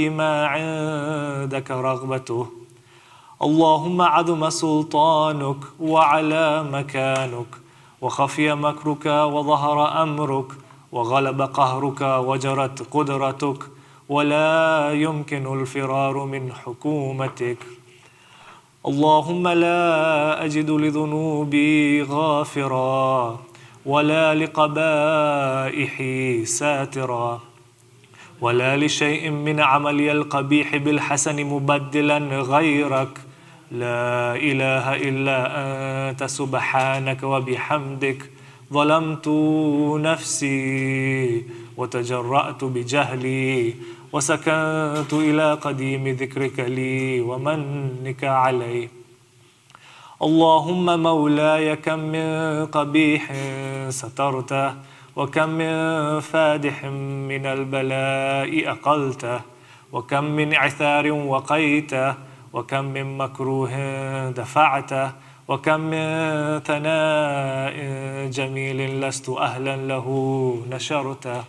ما عندك رغبته. اللهم عظم سلطانك وعلى مكانك، وخفي مكرك وظهر أمرك، وغلب قهرك وجرت قدرتك، ولا يمكن الفرار من حكومتك. اللهم لا أجد لذنوبي غافرا، ولا لقبائحي ساترا، ولا لشيء من عملي القبيح بالحسن مبدلا غيرك. لا إله إلا أنت سبحانك وبحمدك ظلمت نفسي وتجرأت بجهلي وسكنت إلى قديم ذكرك لي ومنك علي. اللهم مولاي كم من قبيح سترته، وكم من فادح من البلاء أقلته، وكم من عثار وقيته، وكم من مكروه دفعته، وكم من ثناء جميل لست أهلا له نشرته.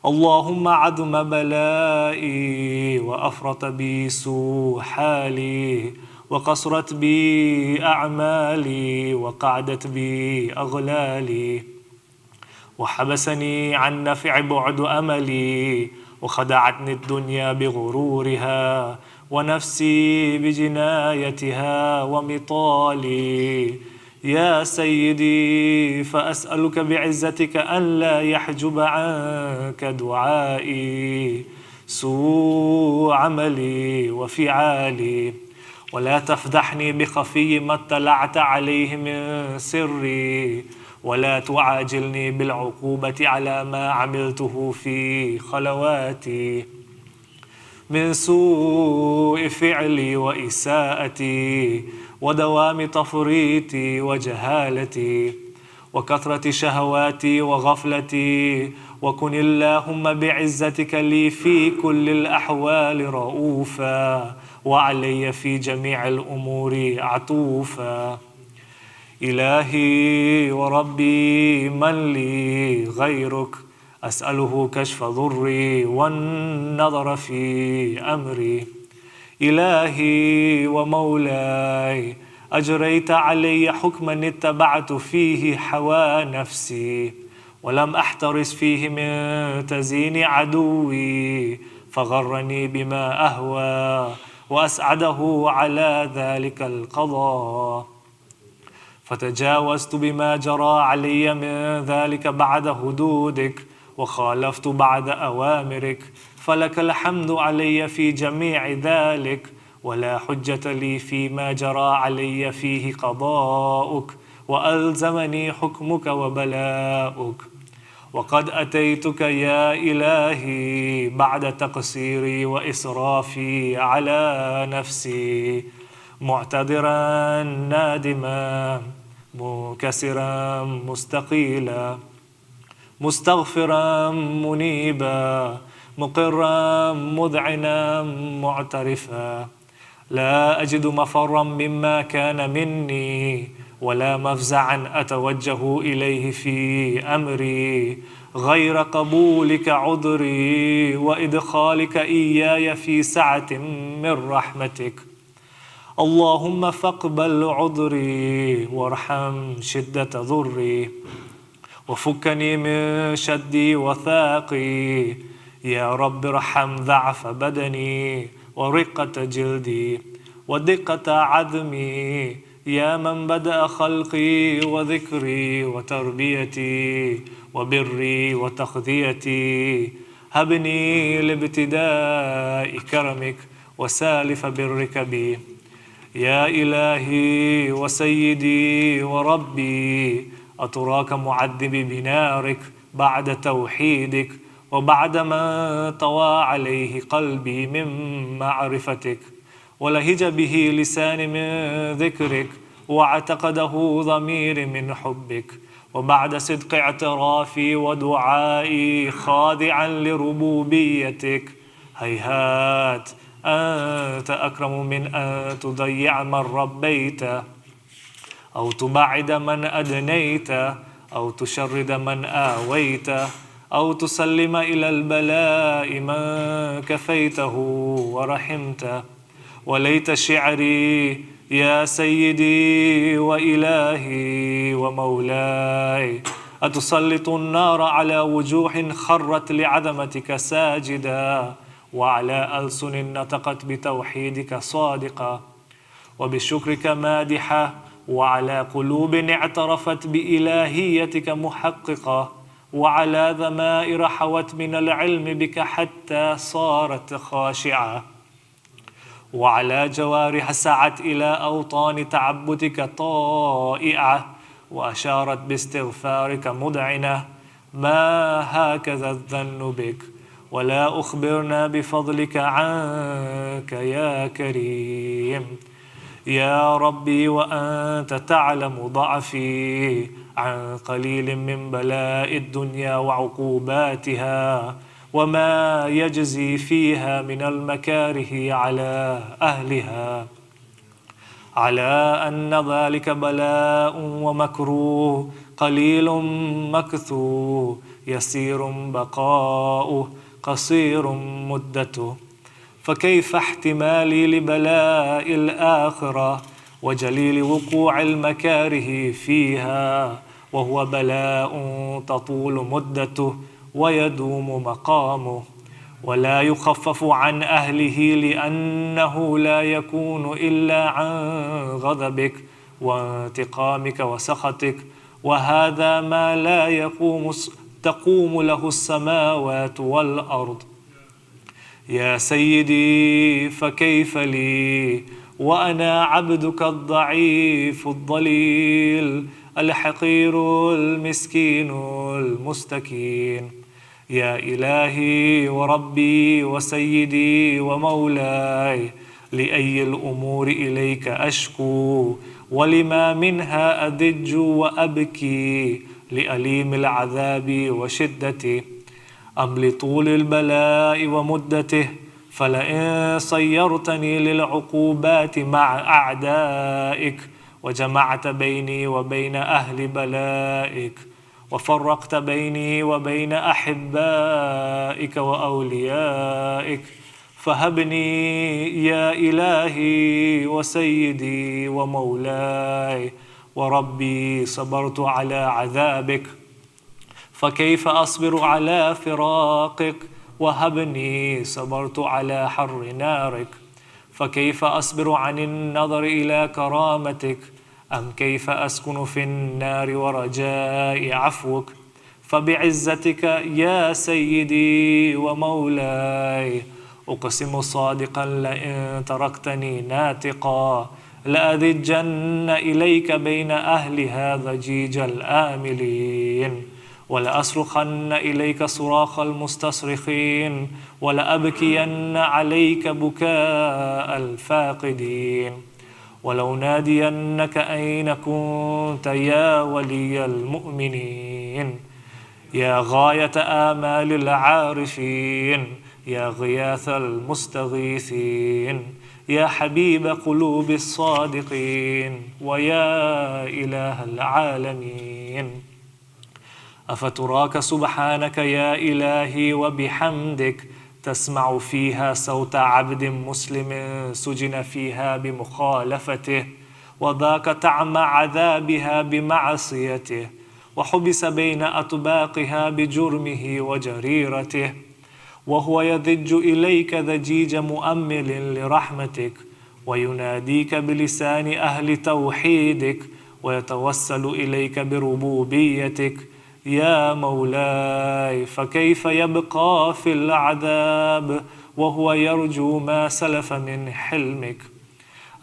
اللهم عظم بلائي وأفرط بي سوء حالي، وقصرت بي أعمالي، وقعدت بي أغلالي، وحبسني عن نفع بعد أملي، وخدعتني الدنيا بغرورها، ونفسي بجنايتها ومطالي. يا سيدي، فأسألك بعزتك أن لا يحجب عنك دعائي سوء عملي وفعالي، ولا تفضحني بخفي ما اطلعت عليه من سري، ولا تعاجلني بالعقوبة على ما عملته في خلواتي من سوء فعلي وإساءتي ودوام تفريطي وجهالتي وكثرة شهواتي وغفلتي. وكن اللهم بعزتك لي في كل الأحوال رؤوفا، وعلي في جميع الأمور عطوفا. إلهي وربي، من لي غيرك؟ أسأله كشف ضري والنظر في أمري. إلهي ومولاي، أجريت علي حكما اتبعت فيه هوى نفسي، ولم أحترس فيه من تزيين عدوي، فغرني بما أهوى وأسعده على ذلك القضاء، فتجاوزت بما جرى علي من ذلك بعد حدودك، وخالفت بعد أوامرك، فلك الحمد علي في جميع ذلك، ولا حجة لي فيما جرى علي فيه قضاؤك، وألزمني حكمك وبلاؤك. وقد أتيتك يا إلهي بعد تقصيري وإسرافي على نفسي، معتذرا نادما منكسرا مستقيلا، مستغفرا منيبا، مقرا مذعنا معترفا. لا أجد مفرا مما كان مني، ولا مفزعا أتوجه إليه في أمري، غير قبولك عذري وإدخالك إياي في سعة من رحمتك. اللهم فاقبل عذري وارحم شدة ضري، وفكني من شدي وثاقي. يا رب ارحم ضعف بدني ورقة جلدي ودقة عظمي، يا من بدأ خلقي وذكري وتربيتي وبري وتخذيتي. هبني لابتداء كرمك وسالف برك بي. يا إلهي وسيدي وربي، أتراك معذب بنارك بعد توحيدك، وبعد ما طوى عليه قلبي من معرفتك، ولهج به لساني من ذكرك، واعتقده ضميري من حبك، وبعد صدق اعترافي ودعائي خاضعا لربوبيتك. هيهات، أنت أكرم من أن تضيع من ربيت، أو تبعد من أدنيت، أو تشرد من آويت، أو تسلم إلى البلاء من كفيته ورحمته. وليت شعري يا سيدي وإلهي ومولاي أتسلط النار على وجوه خرت لعظمتك ساجدا، وعلى ألسن نطقت بتوحيدك صادقة، وبشكرك مادحة، وعلى قلوب اعترفت بإلهيتك محققة، وعلى ضمائر حوت من العلم بك حتى صارت خاشعة، وعلى جوارح سعت إلى أوطان تعبدك طائعة، وأشارت باستغفارك مدعنة. ما هكذا الظن بك، ولا أخبرنا بفضلك عنك يا كريم. يا ربي وأنت تعلم ضعفي عن قليل من بلاء الدنيا وعقوباتها، وما يجزي فيها من المكاره على أهلها، على أن ذلك بلاء ومكروه قليل مكثور، يسير بقاؤه قصير مدته. فكيف احتمالي لبلاء الآخرة وجليل وقوع المكاره فيها، وهو بلاء تطول مدته ويدوم مقامه، ولا يخفف عن أهله، لأنه لا يكون إلا عن غضبك وانتقامك وسخطك، وهذا ما لا تقوم له السماوات والأرض. يا سيدي فكيف لي وأنا عبدك الضعيف الضليل الحقير المسكين المستكين. يا إلهي وربي وسيدي ومولاي، لأي الأمور إليك أشكو، ولما منها أدج وأبكي، لأليم العذاب وشدته أم لطول البلاء ومدته؟ فلئن صيرتني للعقوبات مع أعدائك، وجمعت بيني وبين أهل بلائك، وفرقت بيني وبين أحبائك وأوليائك، فهبني يا إلهي وسيدي ومولاي وربي صبرت على عذابك، فكيف أصبر على فراقك؟ وهبني صبرت على حر نارك، فكيف أصبر عن النظر إلى كرامتك؟ أم كيف أسكن في النار ورجاء عفوك؟ فبعزتك يا سيدي ومولاي أقسم صادقا، لئن تركتني ناتقا لأذجن إليك بين أهلها ضجيج الآملين، ولأصرخن إليك صراخ المستصرخين، ولأبكين عليك بكاء الفاقدين، ولو نادينك أين كنت يا ولي المؤمنين. يا غاية آمال العارفين، يا غياث المستغيثين، يا حبيب قلوب الصادقين، ويا إله العالمين. أفتراك سبحانك يا إلهي وبحمدك تسمع فيها صوت عبد مسلم سجن فيها بمخالفته، وذاك طعم عذابها بمعصيته، وحبس بين أطباقها بجرمه وجريرته، وهو يضج إليك ضجيج مؤمل لرحمتك، ويناديك بلسان أهل توحيدك، ويتوسل إليك بربوبيتك. يا مولاي فكيف يبقى في العذاب وهو يرجو ما سلف من حلمك؟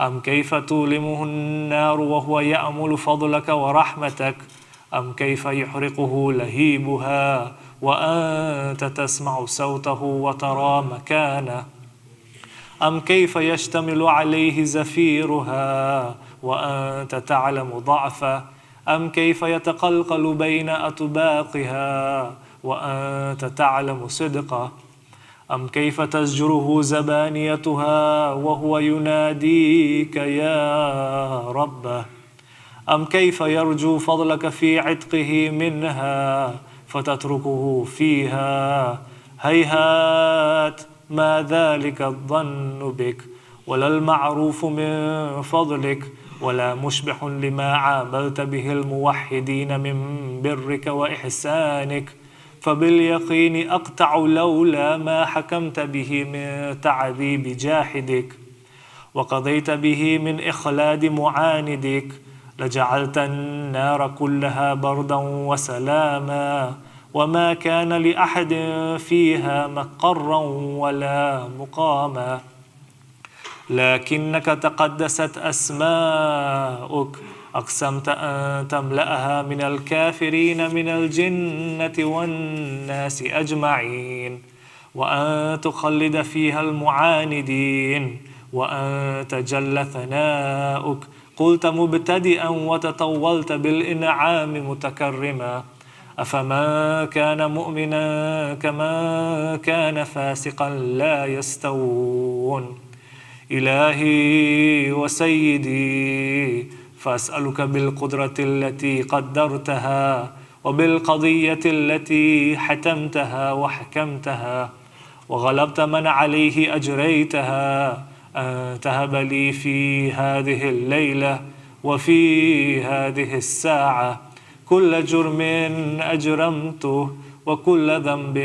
أم كيف تؤلمه النار وهو يأمل فضلك ورحمتك؟ أم كيف يحرقه لهيبها وأنت تسمع صوته وترى مكانه؟ أم كيف يشتمل عليه زفيرها وأنت تعلم ضعفه؟ أم كيف يتقلقل بين أطباقها وأنت تعلم صدقه؟ أم كيف تزجره زبانيتها وهو يناديك يا ربه؟ أم كيف يرجو فضلك في عتقه منها فتتركه فيها. هيهات ما ذلك الظن بك، ولا المعروف من فضلك، ولا مشبح لما عاملت به الموحدين من برك وإحسانك. فباليقين أقطع لولا ما حكمت به من تعذيب جاحدك، وقضيت به من إخلاد معاندك، لجعلت النار كلها بردا وسلاما، وما كان لأحد فيها مقرا ولا مقاما. لكنك تقدست أسماؤك، أقسمت أن تملأها من الكافرين من الجنة والناس أجمعين، وأن تخلد فيها المعاندين، وأن تجل ثناؤك. قلت مبتدئا وتطولت بالإنعام متكرما، أفمن كان مؤمنا كمن كان فاسقا لا يستوون. إلهي وسيدي، فأسألك بالقدرة التي قدرتها، وبالقضية التي حتمتها وحكمتها، وغلبت من عليه أجريتها، أن تهب لي في هذه الليلة وفي هذه الساعة كل جرم أجرمته، وكل ذنب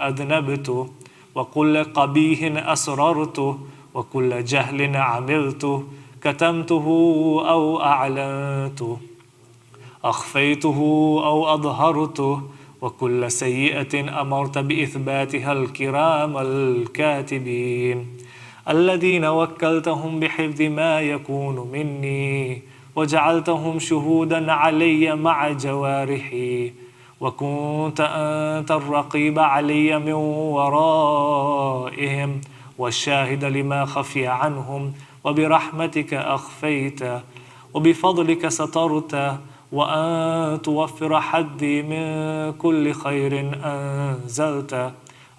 أذنبته، وكل قبيح أسررته، وكل جهل عملته، كتمته أو أعلنته، أخفيته أو أظهرته، وكل سيئة أمرت بإثباتها الكرام الكاتبين، الذين وكلتهم بحفظ ما يكون مني، وجعلتهم شهودا علي مع جوارحي، وكنت أنت الرقيب علي من ورائهم، والشاهد لما خفي عنهم، وبرحمتك أخفيت، وبفضلك سترت، وأن توفر حدي من كل خير أنزلت،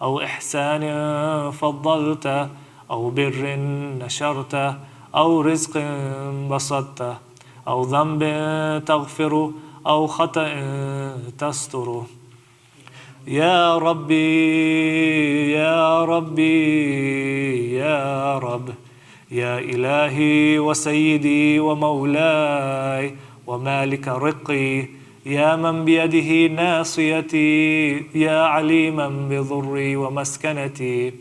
أو إحسان فضلت، أو بر نشرت، أو رزق بسطت، أو ذنب تغفر، أو خطأ تستر. يا ربي يا ربي يا رب، يا إلهي وسيدي ومولاي ومالك رقي، يا من بيده ناصيتي، يا عليما بضري ومسكنتي،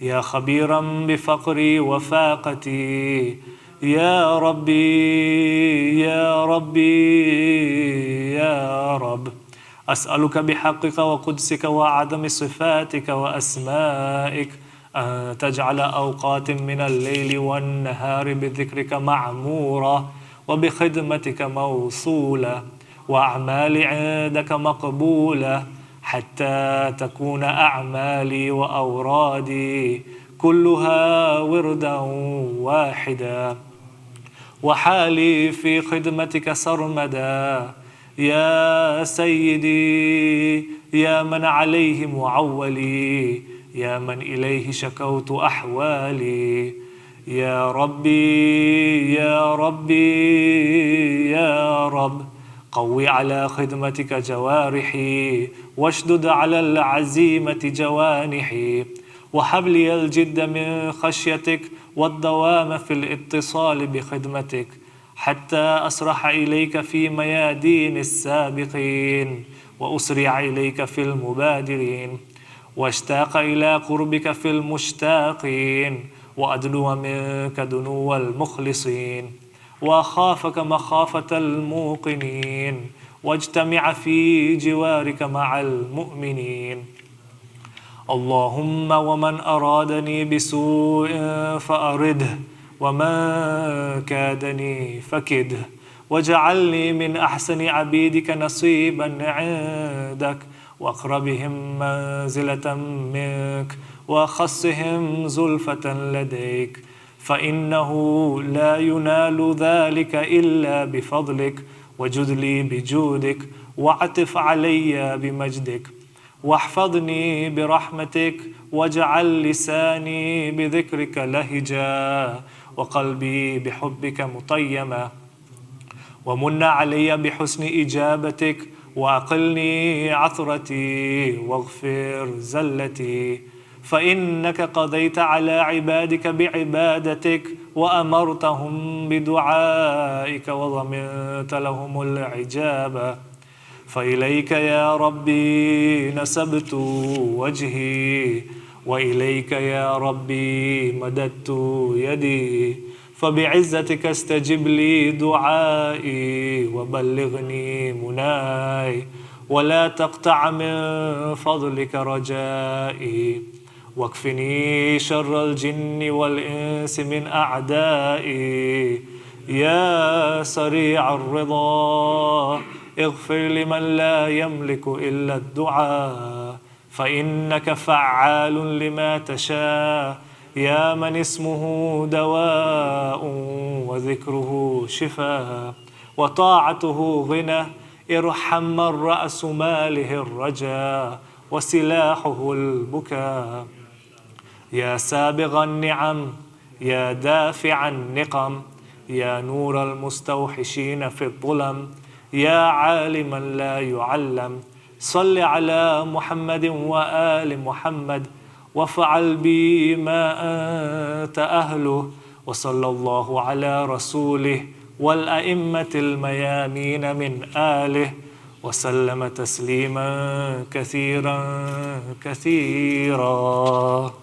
يا خبيرا بفقري وفاقتي، يا ربي يا ربي يا رب، أسألك بحقك وقدسك وعدم صفاتك وأسمائك أن تجعل أوقات من الليل والنهار بذكرك معمورة، وبخدمتك موصولة، وأعمالي عندك مقبولة، حتى تكون أعمالي وأورادي كلها وردا واحدا، وحالي في خدمتك سرمدا. يا سيدي، يا من عليه معولي، يا من إليه شكوت أحوالي، يا ربي يا ربي يا رب، قوي على خدمتك جوارحي، واشدد على العزيمة جوانحي، وهب لي الجد من خشيتك والدوام في الاتصال بخدمتك، حتى أسرح إليك في ميادين السابقين، وأسرع إليك في المبادرين، واشتاق إلى قربك في المشتاقين، وأدنو منك دنو المخلصين، وأخافك مخافة الموقنين، واجتمع في جوارك مع المؤمنين. اللهم ومن أرادني بسوء فأرده، ومن كادني فكده، واجعلني من أحسن عبيدك نصيبا عندك، وأقربهم منزلة منك، وأخصهم زلفة لديك، فإنه لا ينال ذلك إلا بفضلك، وجد لي بجودك، واعطف علي بمجدك، واحفظني برحمتك، واجعل لساني بذكرك لهجا، وقلبي بحبك مطيما، ومن علي بحسن إجابتك، وأقلني عثرتي واغفر زلتي، فإنك قضيت على عبادك بعبادتك وأمرتهم بدعائك وضمنت لهم العجاب. فإليك يا ربي نسبت وجهي، وإليك يا ربي مددت يدي، فبعزتك استجب لي دعائي وبلغني مناي، ولا تقطع من فضلك رجائي، واكفني شر الجن والإنس من أعدائي. يا سريع الرضا اغفر لمن لا يملك إلا الدعاء، فإنك فعال لما تشاء. يا من اسمه دواء وذكره شفاء وطاعته غنى، ارحم من رأس ماله الرجاء وسلاحه البكاء. يا سابغ النعم، يا دافع النقم، يا نور المستوحشين في الظلم، يا عالما لا يعلم، صل على محمد وآل محمد، وافعل بي ما أنت أهله. وصلى الله على رسوله والأئمة الميامين من آله، وسلم تسليما كثيرا كثيرا.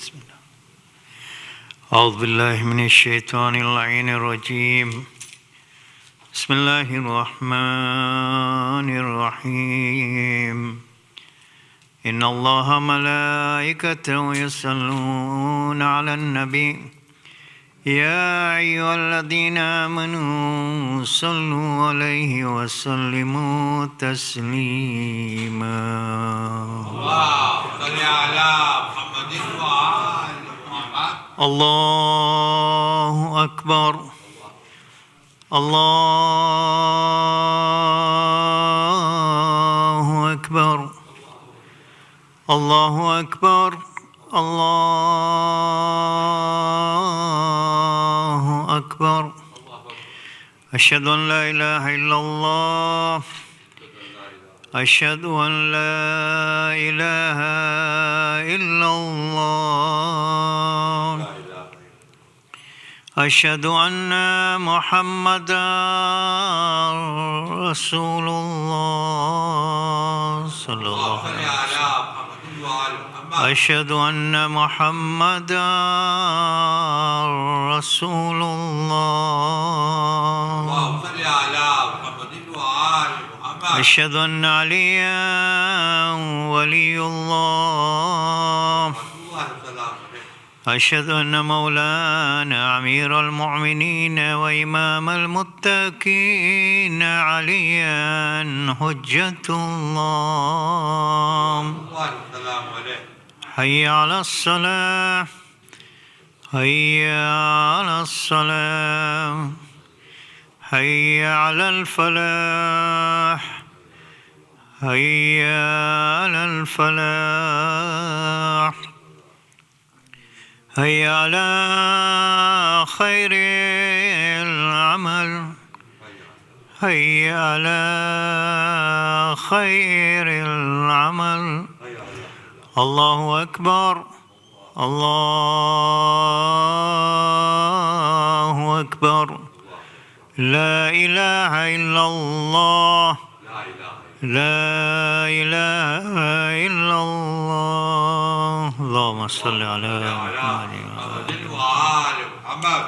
بسم الله. أعوذ بالله من الشيطان اللعين الرجيم. بسم الله الرحمن الرحيم. إن الله ملائكته يصلون على النبي يا أيها الذين آمنوا صلوا عليه وسلموا تسليما. اللهم صل على محمد وآل محمد. الله أكبر. الله أكبر. الله أكبر. الله أكبر. أشهد أن لا إله إلا الله. أشهد أن لا إله إلا الله. أشهد أن محمدا رسول الله صلى الله عليه وسلم. أشهد أن محمدا رسول الله. أشهد أن عليا ولي الله. أشهد أن مولانا أمير المؤمنين وإمام المتقين عليا حجة الله. حي على الصلاة. حي على الصلاة. حي على الفلاح. حي على الفلاح. حي على خير العمل. حي على خير العمل. الله أكبر. الله أكبر. لا إله إلا الله. لا إله إلا الله. اللهم صل على محمد وآل محمد.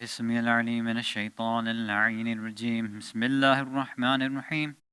بسم الله العليم من الشيطان اللعين الرجيم. بسم الله الرحمن الرحيم.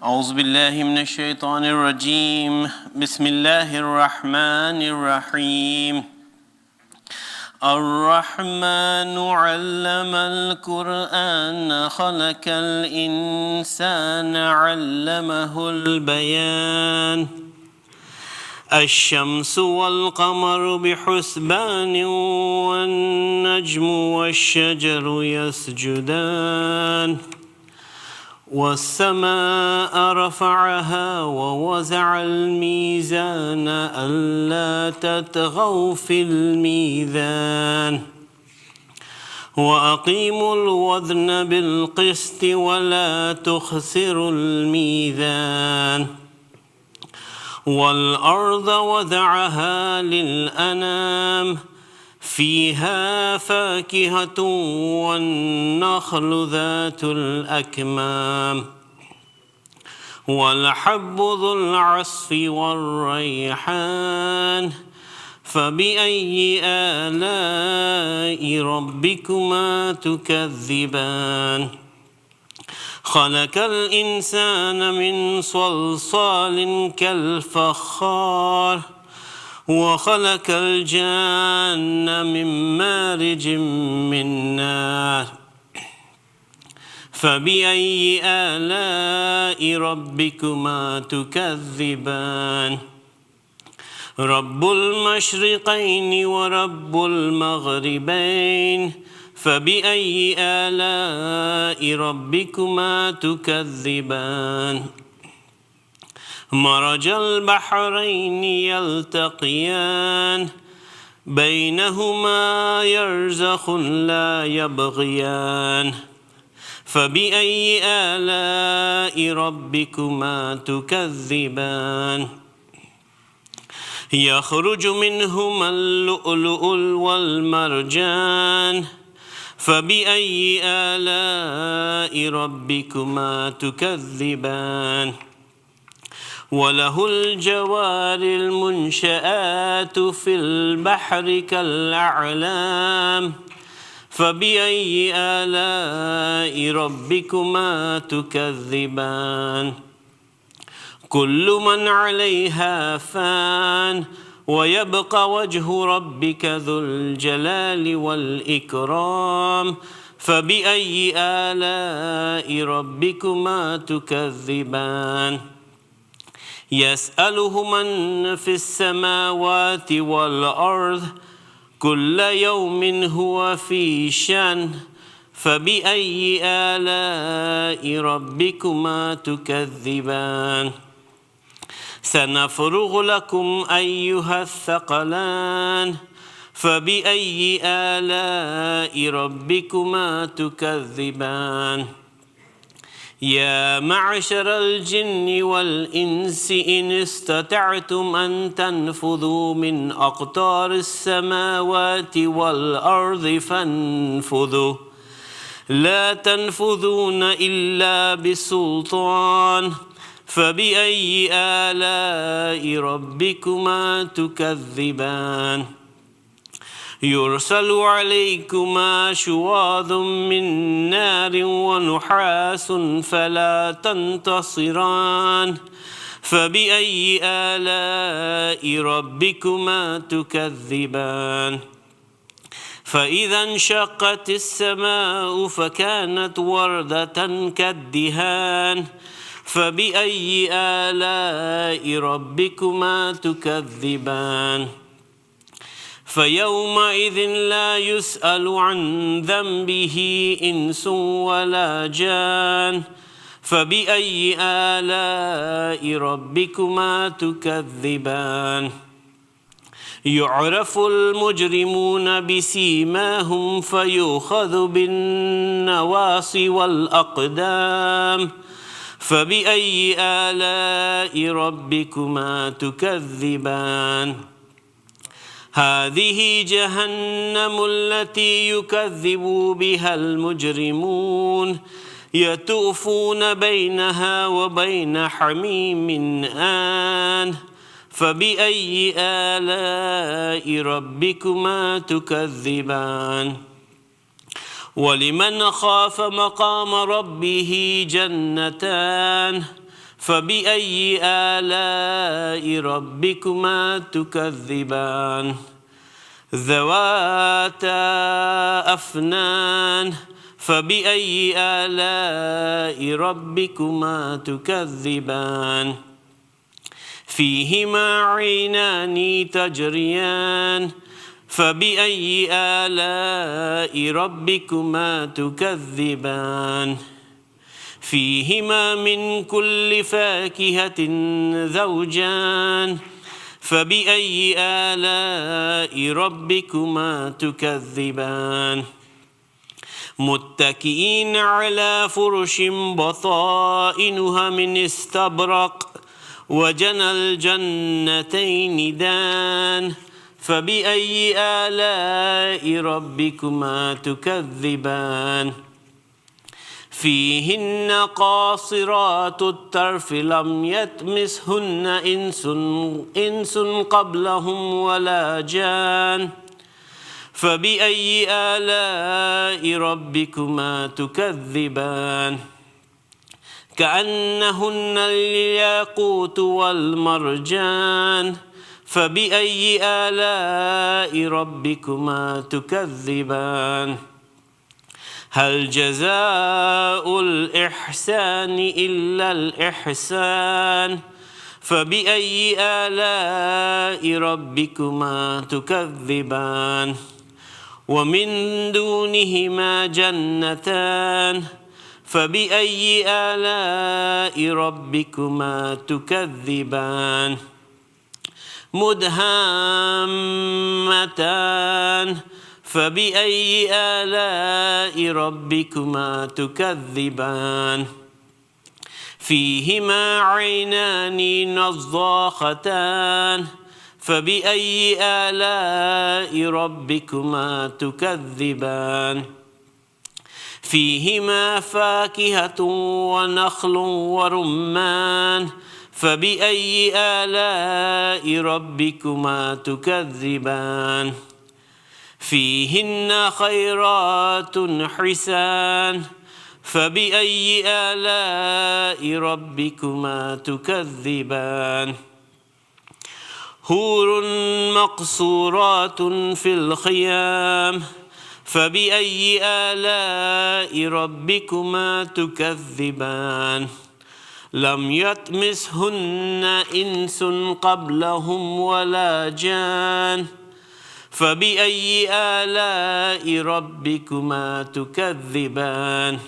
أعوذ بالله من الشيطان الرجيم. بسم الله الرحمن الرحيم. الرحمن علم القرآن خلق الإنسان علمه البيان. الشمس والقمر بحسبان والنجم والشجر يسجدان. والسماء رفعها ووزع الميزان ألا تطغوا في الميزان وأقيموا الوزن بالقسط ولا تخسروا الميزان. والأرض وضعها للأنام فيها فاكهة والنخل ذات الأكمام والحب ذو العصف والريحان. فبأي آلاء ربكما تكذبان؟ خلق الإنسان من صلصال كالفخار وخلق الجان من مارج من نار. فبأي آلاء ربكما تكذبان؟ رب المشرقين ورب المغربين. فبأي آلاء ربكما تكذبان؟ مرج البحرين يلتقيان بينهما يرزخ لا يبغيان. فبأي آلاء ربكما تكذبان؟ يخرج منهما اللؤلؤ والمرجان. فبأي آلاء ربكما تكذبان؟ وله الجوار المنشآت في البحر كالأعلام. فبأي آلاء ربكما تكذبان؟ كل من عليها فان ويبقى وجه ربك ذو الجلال والإكرام. فبأي آلاء ربكما تكذبان؟ يسأله من في السماوات والأرض كل يوم هو في شأن. فبأي آلاء ربكما تكذبان؟ سنفرغ لكم أيها الثقلان. فبأي آلاء ربكما تكذبان؟ يا معشر الجن والإنس إن استطعتم أن تنفذوا من أقطار السماوات والأرض فانفذوا لا تنفذون إلا بسلطان. فبأي آلاء ربكما تكذبان؟ يرسل عليكما شواظ من نار ونحاس فلا تنتصران. فبأي آلاء ربكما تكذبان؟ فإذا انشقت السماء فكانت وردة كالدهان. فبأي آلاء ربكما تكذبان؟ فيومئذ لا يسأل عن ذنبه إنس ولا جان. فبأي آلاء ربكما تكذبان؟ يعرف المجرمون بسيماهم فيؤخذ بالنواصي والأقدام. فبأي آلاء ربكما تكذبان؟ هذه جهنم التي يكذب بها المجرمون يطوفون بينها وبين حميم آن. فبأي آلاء ربكما تكذبان؟ ولمن خاف مقام ربه جنتان. فبأي آلاء ربكما تكذبان ذواتا أفنان فبأي آلاء ربكما تكذبان فيهما عينان تجريان فبأي آلاء ربكما تكذبان فيهما من كل فاكهة زوجان فبأي آلاء ربكما تكذبان متكئين على فرش بطائنها من استبرق وجنى الجنتين دان فبأي آلاء ربكما تكذبان فيهن قاصرات الطرف لم يطمثهن إنس قبلهم ولا جان فبأي آلاء ربكما تكذبان كأنهن الياقوت والمرجان فبأي آلاء ربكما تكذبان هل جزاء الإحسان إلا الإحسان فبأي آلاء ربكما تكذبان ومن دونهما جنتان فبأي آلاء ربكما تكذبان مدهامتان فبأي آلاء ربكما تكذبان فيهما عينان نضاختان فبأي آلاء ربكما تكذبان فيهما فاكهة ونخل ورمان فبأي آلاء ربكما تكذبان فيهن خيرات حسان فبأي آلاء ربكما تكذبان حور مقصورات في الخيام فبأي آلاء ربكما تكذبان لم يطمثهن إنس قبلهم ولا جان فبأي آلاء ربكما تكذبان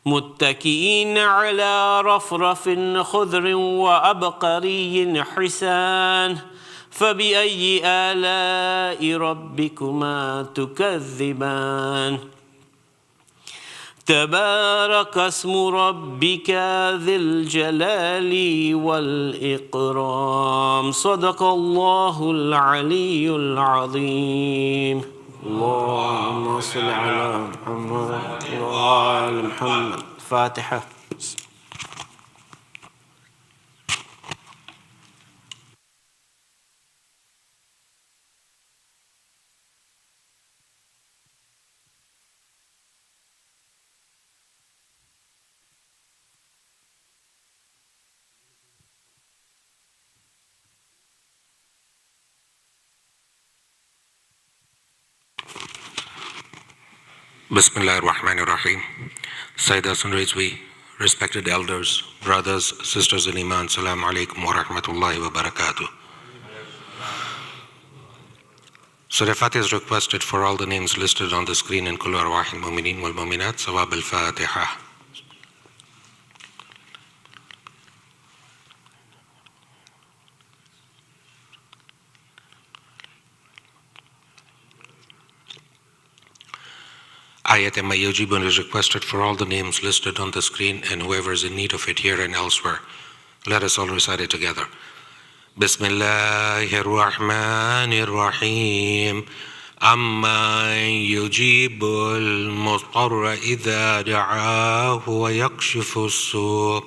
متكئين على رفرف خضر وعبقري حسان فبأي آلاء ربكما تكذبان تبارك اسم ربك ذي الجلال والإكرام صدق الله العلي العظيم اللهم صل على محمد وآل محمد فاتحة Bismillah ar-Rahman ar-Rahim. Sayyid Hasan Rizvi, respected elders, brothers, sisters in Iman, Assalamu alaikum wa rahmatullahi wa barakatuh. Surah Fatiha is requested for all the names listed on the screen in Kullu Arwah al-Mu'minin wal-Mu'minat, Sawab al-Fatiha. Ayat Yujibun is requested for all the names listed on the screen and whoever is in need of it here and elsewhere. Let us all recite it together. Bismillahir Rahmanir Rahim. Amma yujibul mudtarra idha da'ahu wa yakshifu as-su'.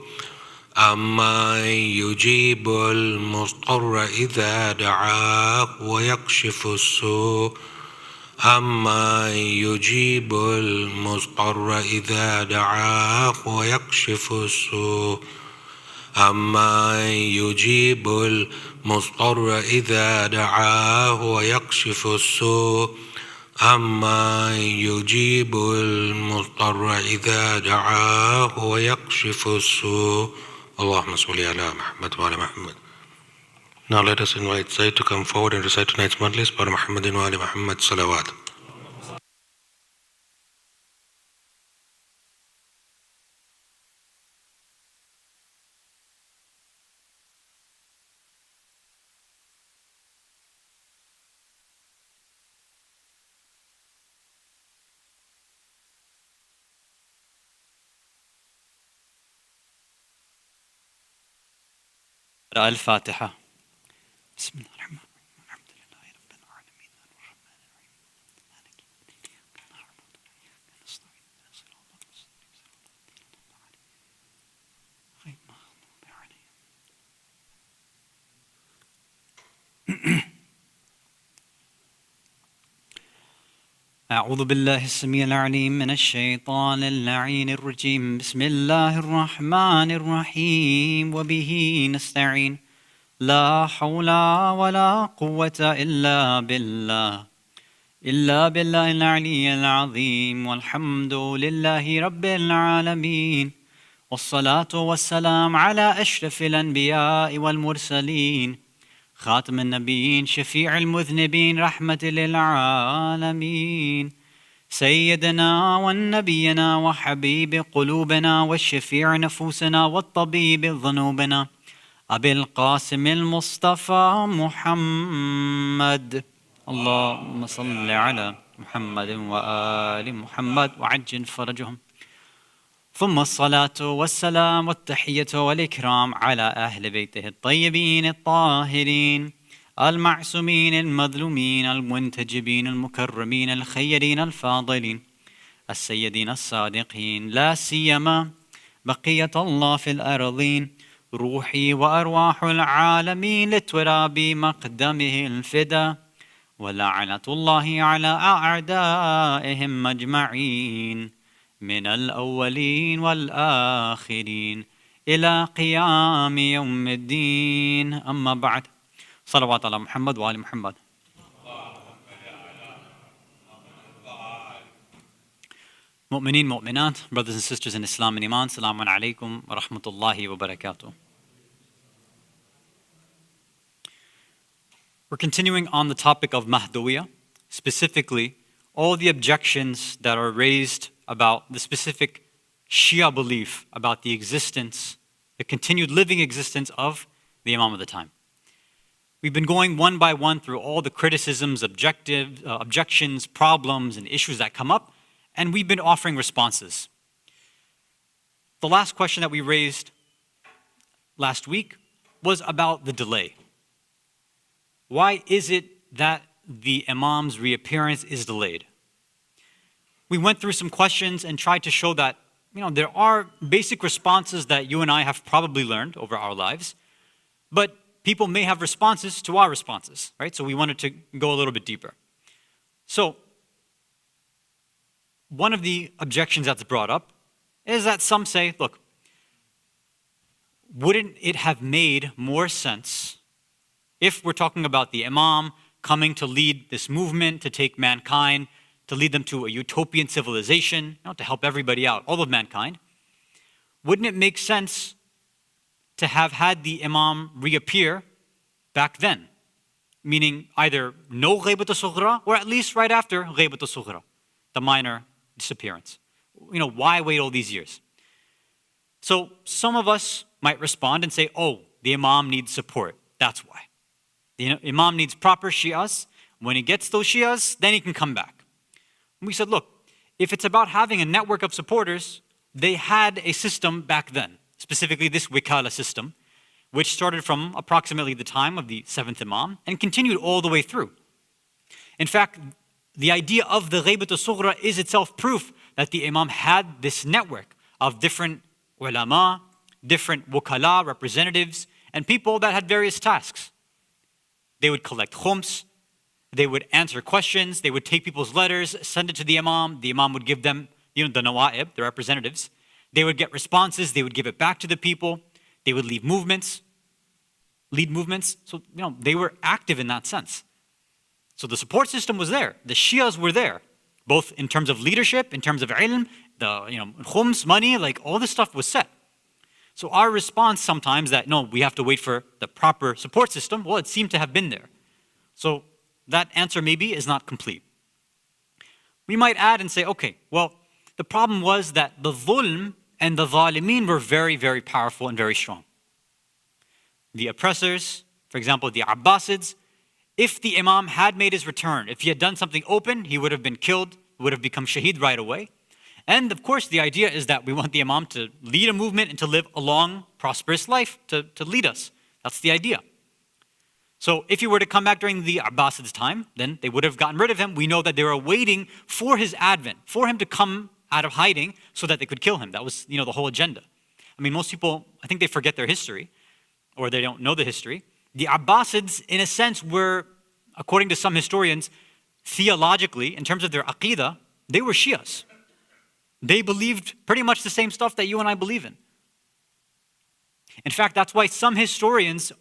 Amma yujibul mudtarra idha da'ahu wa yakshifu as-su'. أما يجيب المضطر إذا دعاه ويكشف السوء أمن يجيب المضطر إذا دعاه ويكشف السوء أمن يجيب المضطر إذا دعاه ويكشف السوء اللهم صل على محمد وعلى محمد. Now let us invite Sayyid to come forward and recite tonight's majlis. Par Muhammadin wa ali Muhammad salawat. الفاتحة. بسم الله الرحمن الرحيم. الحمد لله رب العالمين الرحمن الرحيم مالك يوم الدين إياك نعبد وإياك نستعين اهدنا الصراط المستقيم غير المغضوب عليهم. أعوذ بالله السميع العليم من الشيطان اللعين الرجيم. بسم الله الرحمن الرحيم وبه نستعين لا حول ولا قوة إلا بالله العلي العظيم والحمد لله رب العالمين والصلاة والسلام على أشرف الأنبياء والمرسلين خاتم النبيين شفيع المذنبين رحمة للعالمين سيدنا ونبينا وحبيب قلوبنا والشفيع نفوسنا والطبيب ذنوبنا أبي القاسم المصطفى محمد. اللهم صل على محمد وآل محمد وعجل فرجهم. ثم الصلاة والسلام والتحية والإكرام على أهل بيته الطيبين الطاهرين المعصومين المظلومين المنتجبين المكرمين الخيرين الفاضلين السيدين الصادقين لا سيما بقية الله في الأرضين روحي وأرواح العالمين لتراب مقدمه الفدا ولعنة الله على أعدائهم أجمعين من الأولين والآخرين إلى قيام يوم الدين. أما بعد صلوات على محمد وآل محمد. Mu'mineen, mu'minat, brothers and sisters in Islam and Iman, Assalamu alaikum wa rahmatullahi wa barakatuh. We're continuing on the topic of Mahdawiyah, specifically all the objections that are raised about the specific Shia belief about the existence, the continued living existence of the Imam of the time. We've been going one by one through all the criticisms, objections, problems, and issues that come up, and we've been offering responses. The last question that we raised last week was about the delay. Why is it that the Imam's reappearance is delayed? We went through some questions and tried to show that, there are basic responses that you and I have probably learned over our lives, but people may have responses to our responses, right? So we wanted to go a little bit deeper. So one of the objections that's brought up is that some say, look, wouldn't it have made more sense if we're talking about the Imam coming to lead this movement, to take mankind, to lead them to a utopian civilization, to help everybody out, all of mankind, wouldn't it make sense to have had the Imam reappear back then? Meaning either no Ghaybat al-Sughra or at least right after Ghaybat al-Sughra, the minor disappearance. Why wait all these years? So some of us might respond and say, oh, the Imam needs support. That's why. The Imam needs proper Shias. When he gets those Shias, then he can come back. And we said, look, if it's about having a network of supporters, they had a system back then, specifically this Wikala system, which started from approximately the time of the 7th Imam and continued all the way through. In fact, the idea of the Ghaybat al-Sughra is itself proof that the Imam had this network of different ulama, different wukala, representatives, and people that had various tasks. They would collect khums, they would answer questions, they would take people's letters, send it to the Imam would give them, the nawa'ib, the representatives. They would get responses, they would give it back to the people. They would lead movements. So, they were active in that sense. So the support system was there. The Shias were there, both in terms of leadership, in terms of ilm, khums, money, like all this stuff was set. So our response sometimes that, no, we have to wait for the proper support system, well, it seemed to have been there. So that answer maybe is not complete. We might add and say, okay, well, the problem was that the dhulm and the zalimeen were very, very powerful and very strong. The oppressors, for example, the Abbasids, if the Imam had made his return, if he had done something open, he would have been killed, would have become shaheed right away. And of course, the idea is that we want the Imam to lead a movement and to live a long, prosperous life, to lead us. That's the idea. So if he were to come back during the Abbasids' time, then they would have gotten rid of him. We know that they were waiting for his advent, for him to come out of hiding so that they could kill him. That was, the whole agenda. I mean, most people, I think they forget their history, or they don't know the history. The Abbasids, in a sense, were, according to some historians, theologically, in terms of their aqidah, they were Shias. They believed pretty much the same stuff that you and I believe in. In fact, that's why some historians,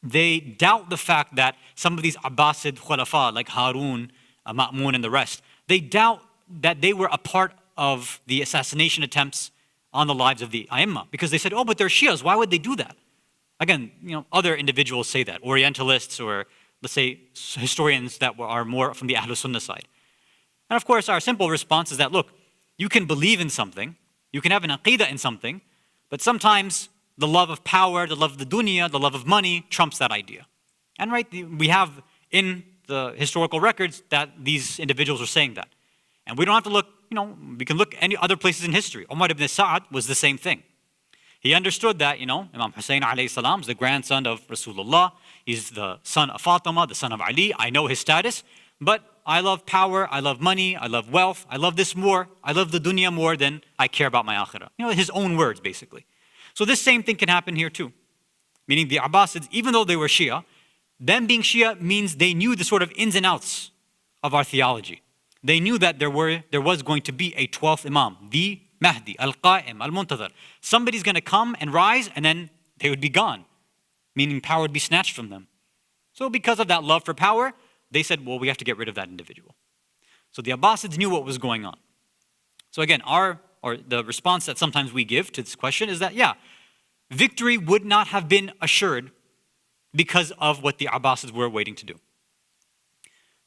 they doubt the fact that some of these Abbasid khulafa, like Harun, Ma'mun, and the rest, they doubt that they were a part of the assassination attempts on the lives of the A'immah. Because they said, oh, but they're Shias, why would they do that? Again, other individuals say that, Orientalists or, let's say, historians that are more from the Ahlul Sunnah side. And of course, our simple response is that, look, you can believe in something, you can have an aqidah in something, but sometimes the love of power, the love of the dunya, the love of money trumps that idea. And we have in the historical records that these individuals are saying that. And we don't have to look, we can look any other places in history. Umar ibn Sa'ad was the same thing. He understood that, Imam Hussein alayhi salam is the grandson of Rasulullah. He's the son of Fatima, the son of Ali. I know his status, but I love power, I love money, I love wealth, I love this more, I love the dunya more than I care about my akhirah. His own words, basically. So this same thing can happen here too. Meaning the Abbasids, even though they were Shia, them being Shia means they knew the sort of ins and outs of our theology. They knew that there was going to be a 12th Imam, the Mahdi, Al-Qa'im, Al-Muntazir. Somebody's going to come and rise and then they would be gone, meaning power would be snatched from them. So because of that love for power, they said, well, we have to get rid of that individual. So the Abbasids knew what was going on. So again, the response that sometimes we give to this question is that, yeah, victory would not have been assured because of what the Abbasids were waiting to do.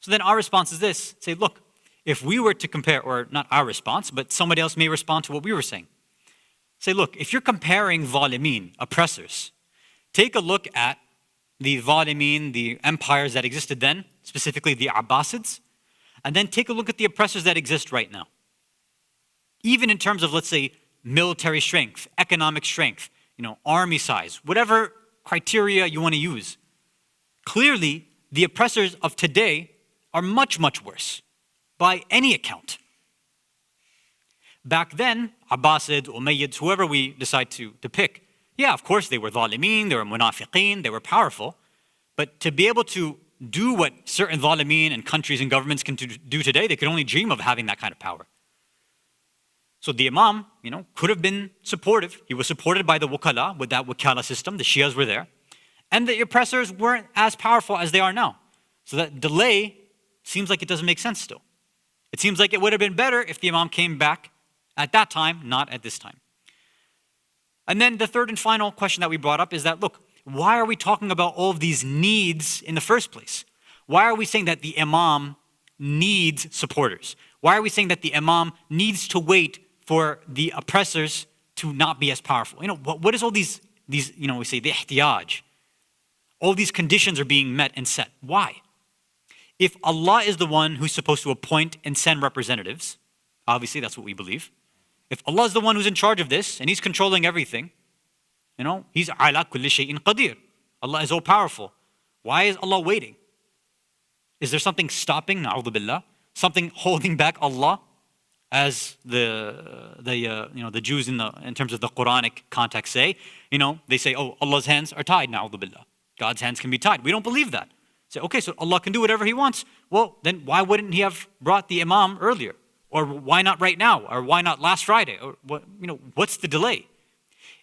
So then our response is this, say, look, if we were to compare, or not our response, but somebody else may respond to what we were saying. Say, look, if you're comparing zalimeen, oppressors, take a look at the zalimeen, the empires that existed then, specifically the Abbasids, and then take a look at the oppressors that exist right now. Even in terms of, let's say, military strength, economic strength, army size, whatever criteria you want to use. Clearly, the oppressors of today are much, much worse by any account. Back then, Abbasid, Umayyads, whoever we decide to pick, yeah, of course they were zalimeen, they were munafiqeen, they were powerful, but to be able to do what certain zalimeen and countries and governments can do today, they could only dream of having that kind of power. So the Imam, could have been supportive. He was supported by the Wukala with that Wukala system. The Shias were there. And the oppressors weren't as powerful as they are now. So that delay seems like it doesn't make sense still. It seems like it would have been better if the Imam came back at that time, not at this time. And then the third and final question that we brought up is that, look, why are we talking about all of these needs in the first place? Why are we saying that the Imam needs supporters? Why are we saying that the Imam needs to wait for the oppressors to not be as powerful? What is all these we say the ihtiyaj. All these conditions are being met and set. Why? If Allah is the one who's supposed to appoint and send representatives, obviously that's what we believe. If Allah is the one who's in charge of this and He's controlling everything, He's ala kulli shay'in qadir. Allah is all powerful. Why is Allah waiting? Is there something stopping, na'udhu billah, something holding back Allah? As the Jews in terms of the Quranic context say, they say, oh, Allah's hands are tied, na'udhu billah. God's hands can be tied. We don't believe that. Say, okay, so Allah can do whatever He wants. Well, then why wouldn't He have brought the Imam earlier? Or why not right now? Or why not last Friday? Or what's the delay?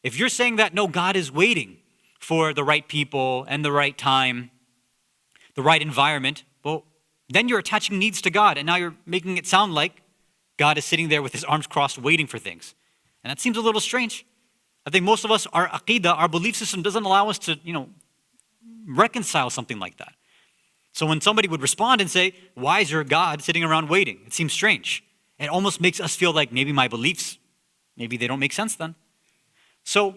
If you're saying that, no, God is waiting for the right people and the right time, the right environment, well, then you're attaching needs to God, and now you're making it sound like God is sitting there with his arms crossed waiting for things. And that seems a little strange. I think most of us, our aqidah, our belief system doesn't allow us to, reconcile something like that. So when somebody would respond and say, why is your God sitting around waiting? It seems strange. It almost makes us feel like maybe my beliefs, maybe they don't make sense then. So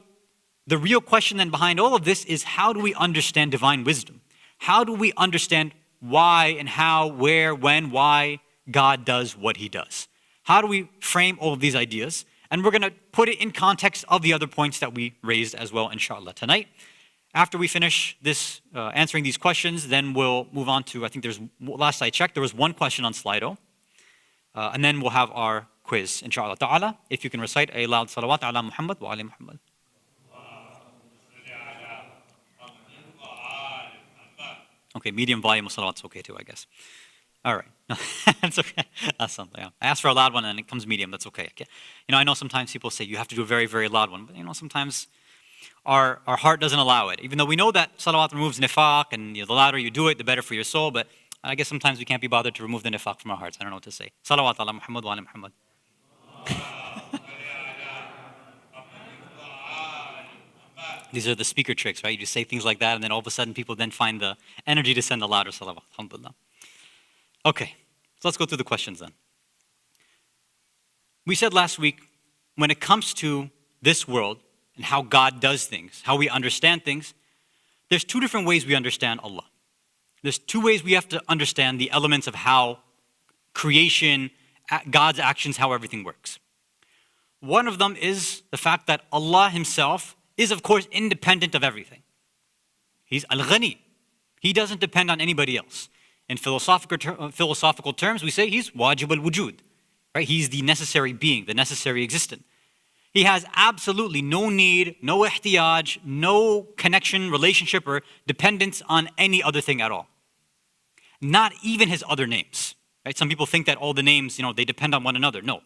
the real question then behind all of this is, how do we understand divine wisdom? How do we understand why and how, where, when, why God does what he does? How do we frame all of these ideas? And we're going to put it in context of the other points that we raised as well, inshallah, tonight. After we finish this, answering these questions, then we'll move on to, I think last I checked, there was one question on Slido. And then we'll have our quiz, inshallah ta'ala. If you can recite a loud salawat ala Muhammad wa ali Muhammad. Okay, medium volume of salawat's okay too, I guess. All right. That's okay. That's something. I asked for a loud one and it comes medium. That's okay. I know sometimes people say you have to do a very, very loud one. But, sometimes our heart doesn't allow it. Even though we know that salawat removes nifaq and the louder you do it, the better for your soul. But I guess sometimes we can't be bothered to remove the nifaq from our hearts. I don't know what to say. Salawat ala Muhammad wa ala Muhammad. These are the speaker tricks, right? You just say things like that and then all of a sudden people then find the energy to send a louder salawat. Alhamdulillah. Okay, so let's go through the questions then. We said last week, when it comes to this world and how God does things, how we understand things, there's two different ways we understand Allah. There's two ways we have to understand the elements of how creation, God's actions, how everything works. One of them is the fact that Allah himself is, of course, independent of everything. He's al-Ghani. He doesn't depend on anybody else. In philosophical terms, we say he's wajib al-wujud. Right? He's the necessary being, the necessary existent. He has absolutely no need, no ihtiyaj, no connection, relationship, or dependence on any other thing at all. Not even his other names. Right? Some people think that all the names, they depend on one another. No.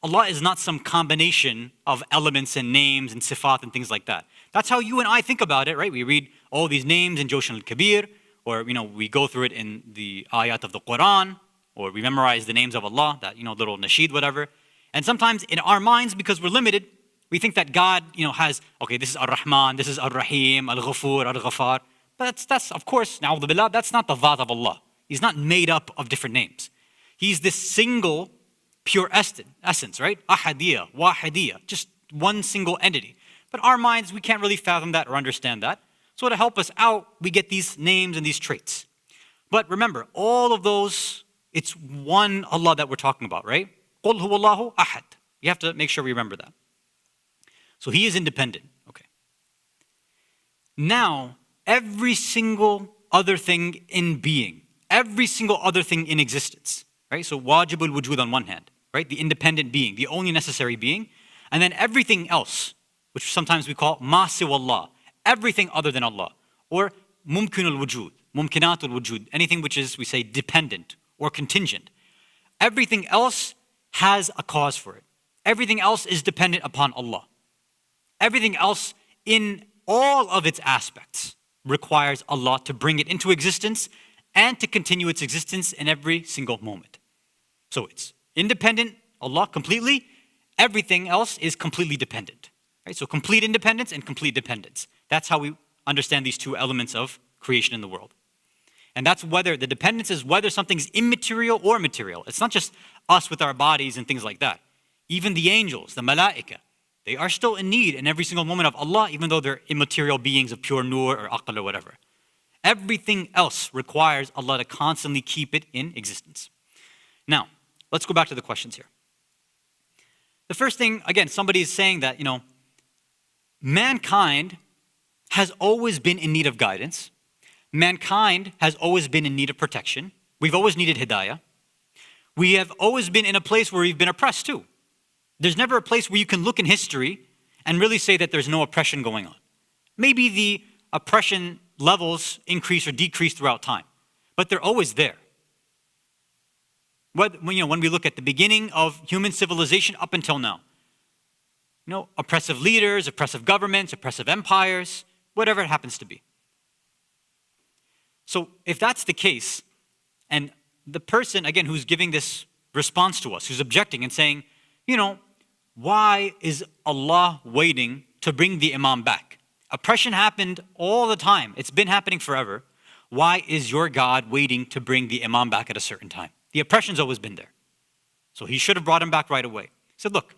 Allah is not some combination of elements and names and sifat and things like that. That's how you and I think about it, right? We read all these names in Joshan al-Kabir, or we go through it in the ayat of the Quran, or we memorize the names of Allah, that little nasheed, whatever. And sometimes in our minds, because we're limited, we think that God, has, okay, this is Ar-Rahman, this is Ar-Rahim, Al-Ghafur, Al-Ghafar. But that's of course, na'udhu billah, that's not the dhat of Allah. He's not made up of different names. He's this single, pure essence, right? Ahadiyya, Wahidiyya, just one single entity. But our minds, we can't really fathom that or understand that. So to help us out, we get these names and these traits. But remember, all of those, it's one Allah that we're talking about, right? Qul huwallahu ahad. You have to make sure we remember that. So he is independent. Okay. Now, every single other thing in being, every single other thing in existence, right? So wajibul wujud on one hand, right? The independent being, the only necessary being. And then everything else, which sometimes we call ma siwallah, everything other than Allah, or mumkinul wujud, mumkinatul wujud, anything which is, we say, dependent or contingent. Everything else has a cause for it. Everything else is dependent upon Allah. Everything else in all of its aspects requires Allah to bring it into existence and to continue its existence in every single moment. So it's independent, Allah completely. Everything else is completely dependent. Right? So complete independence and complete dependence. That's how we understand these two elements of creation in the world. And that's whether the dependence is whether something's immaterial or material. It's not just us with our bodies and things like that. Even the angels, the malaika, they are still in need in every single moment of Allah, even though they're immaterial beings of pure nur or aql or whatever. Everything else requires Allah to constantly keep it in existence. Now, let's go back to the questions here. The first thing, again, somebody is saying that, mankind has always been in need of guidance. Mankind has always been in need of protection. We've always needed hidayah. We have always been in a place where we've been oppressed too. There's never a place where you can look in history and really say that there's no oppression going on. Maybe the oppression levels increase or decrease throughout time, but they're always there. When we look at the beginning of human civilization up until now, oppressive leaders, oppressive governments, oppressive empires, whatever it happens to be. So if that's the case, and the person, again, who's giving this response to us, who's objecting and saying, why is Allah waiting to bring the Imam back? Oppression happened all the time. It's been happening forever. Why is your God waiting to bring the Imam back at a certain time? The oppression's always been there. So he should have brought him back right away. He said, look,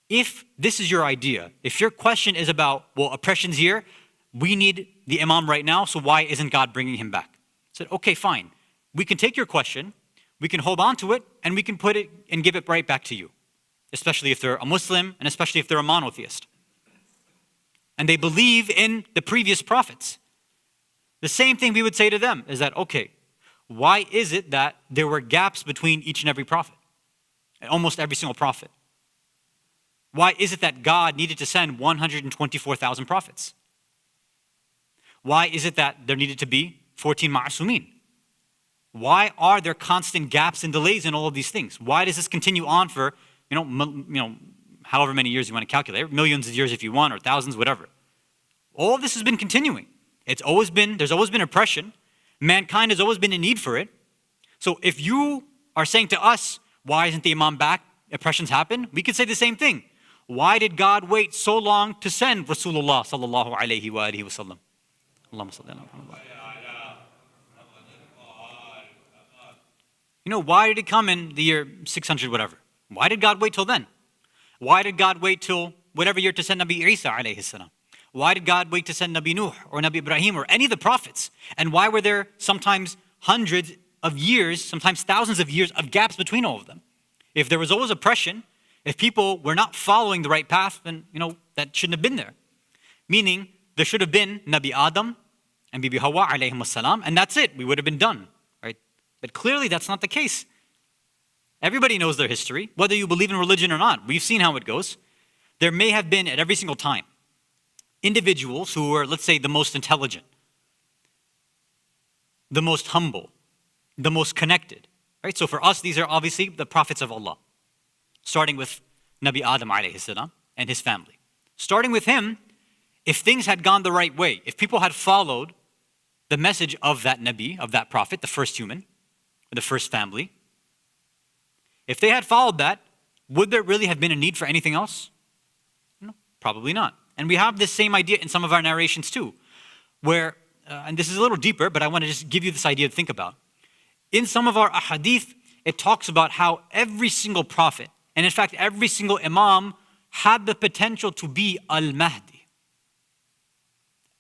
if this is your idea, if your question is about, well, oppression's here, we need the Imam right now, so why isn't God bringing him back? I said, okay, fine. We can take your question, we can hold on to it, and we can put it and give it right back to you, especially if they're a Muslim and especially if they're a monotheist. And they believe in the previous prophets. The same thing we would say to them is that, okay, why is it that there were gaps between each and every prophet? Almost every single prophet. Why is it that God needed to send 124,000 prophets? Why is it that there needed to be 14 ma'asumin? Why are there constant gaps and delays in all of these things? Why does this continue on for, however many years you want to calculate, millions of years if you want, or thousands, whatever? All of this has been continuing. There's always been oppression. Mankind has always been in need for it. So if you are saying to us, why isn't the Imam back? Oppressions happen. We could say the same thing. Why did God wait so long to send Rasulullah sallallahu alayhi wa alihi wa sallam? Allahumma salli ala Muhammad. Why did it come in the year 600 whatever? Why did God wait till then? Why did God wait till whatever year to send Nabi Isa alayhi salam? Why did God wait to send Nabi Nuh or Nabi Ibrahim or any of the prophets? And why were there sometimes hundreds of years, sometimes thousands of years of gaps between all of them? If there was always oppression, if people were not following the right path, then that shouldn't have been there. Meaning there should have been Nabi Adam and Bibi Hawa alayhim salam, and that's it. We would have been done, right? But clearly that's not the case. Everybody knows their history, whether you believe in religion or not. We've seen how it goes. There may have been at every single time individuals who were, let's say, the most intelligent, the most humble, the most connected, right? So for us, these are obviously the prophets of Allah, starting with Nabi Adam alayhi salam and his family. Starting with him, if things had gone the right way, if people had followed the message of that Nabi, of that prophet, the first human, the first family, if they had followed that, would there really have been a need for anything else? No, probably not. And we have this same idea in some of our narrations too, where, and this is a little deeper, but I want to just give you this idea to think about. In some of our ahadith, it talks about how every single prophet, and in fact every single imam, had the potential to be Al-Mahdi.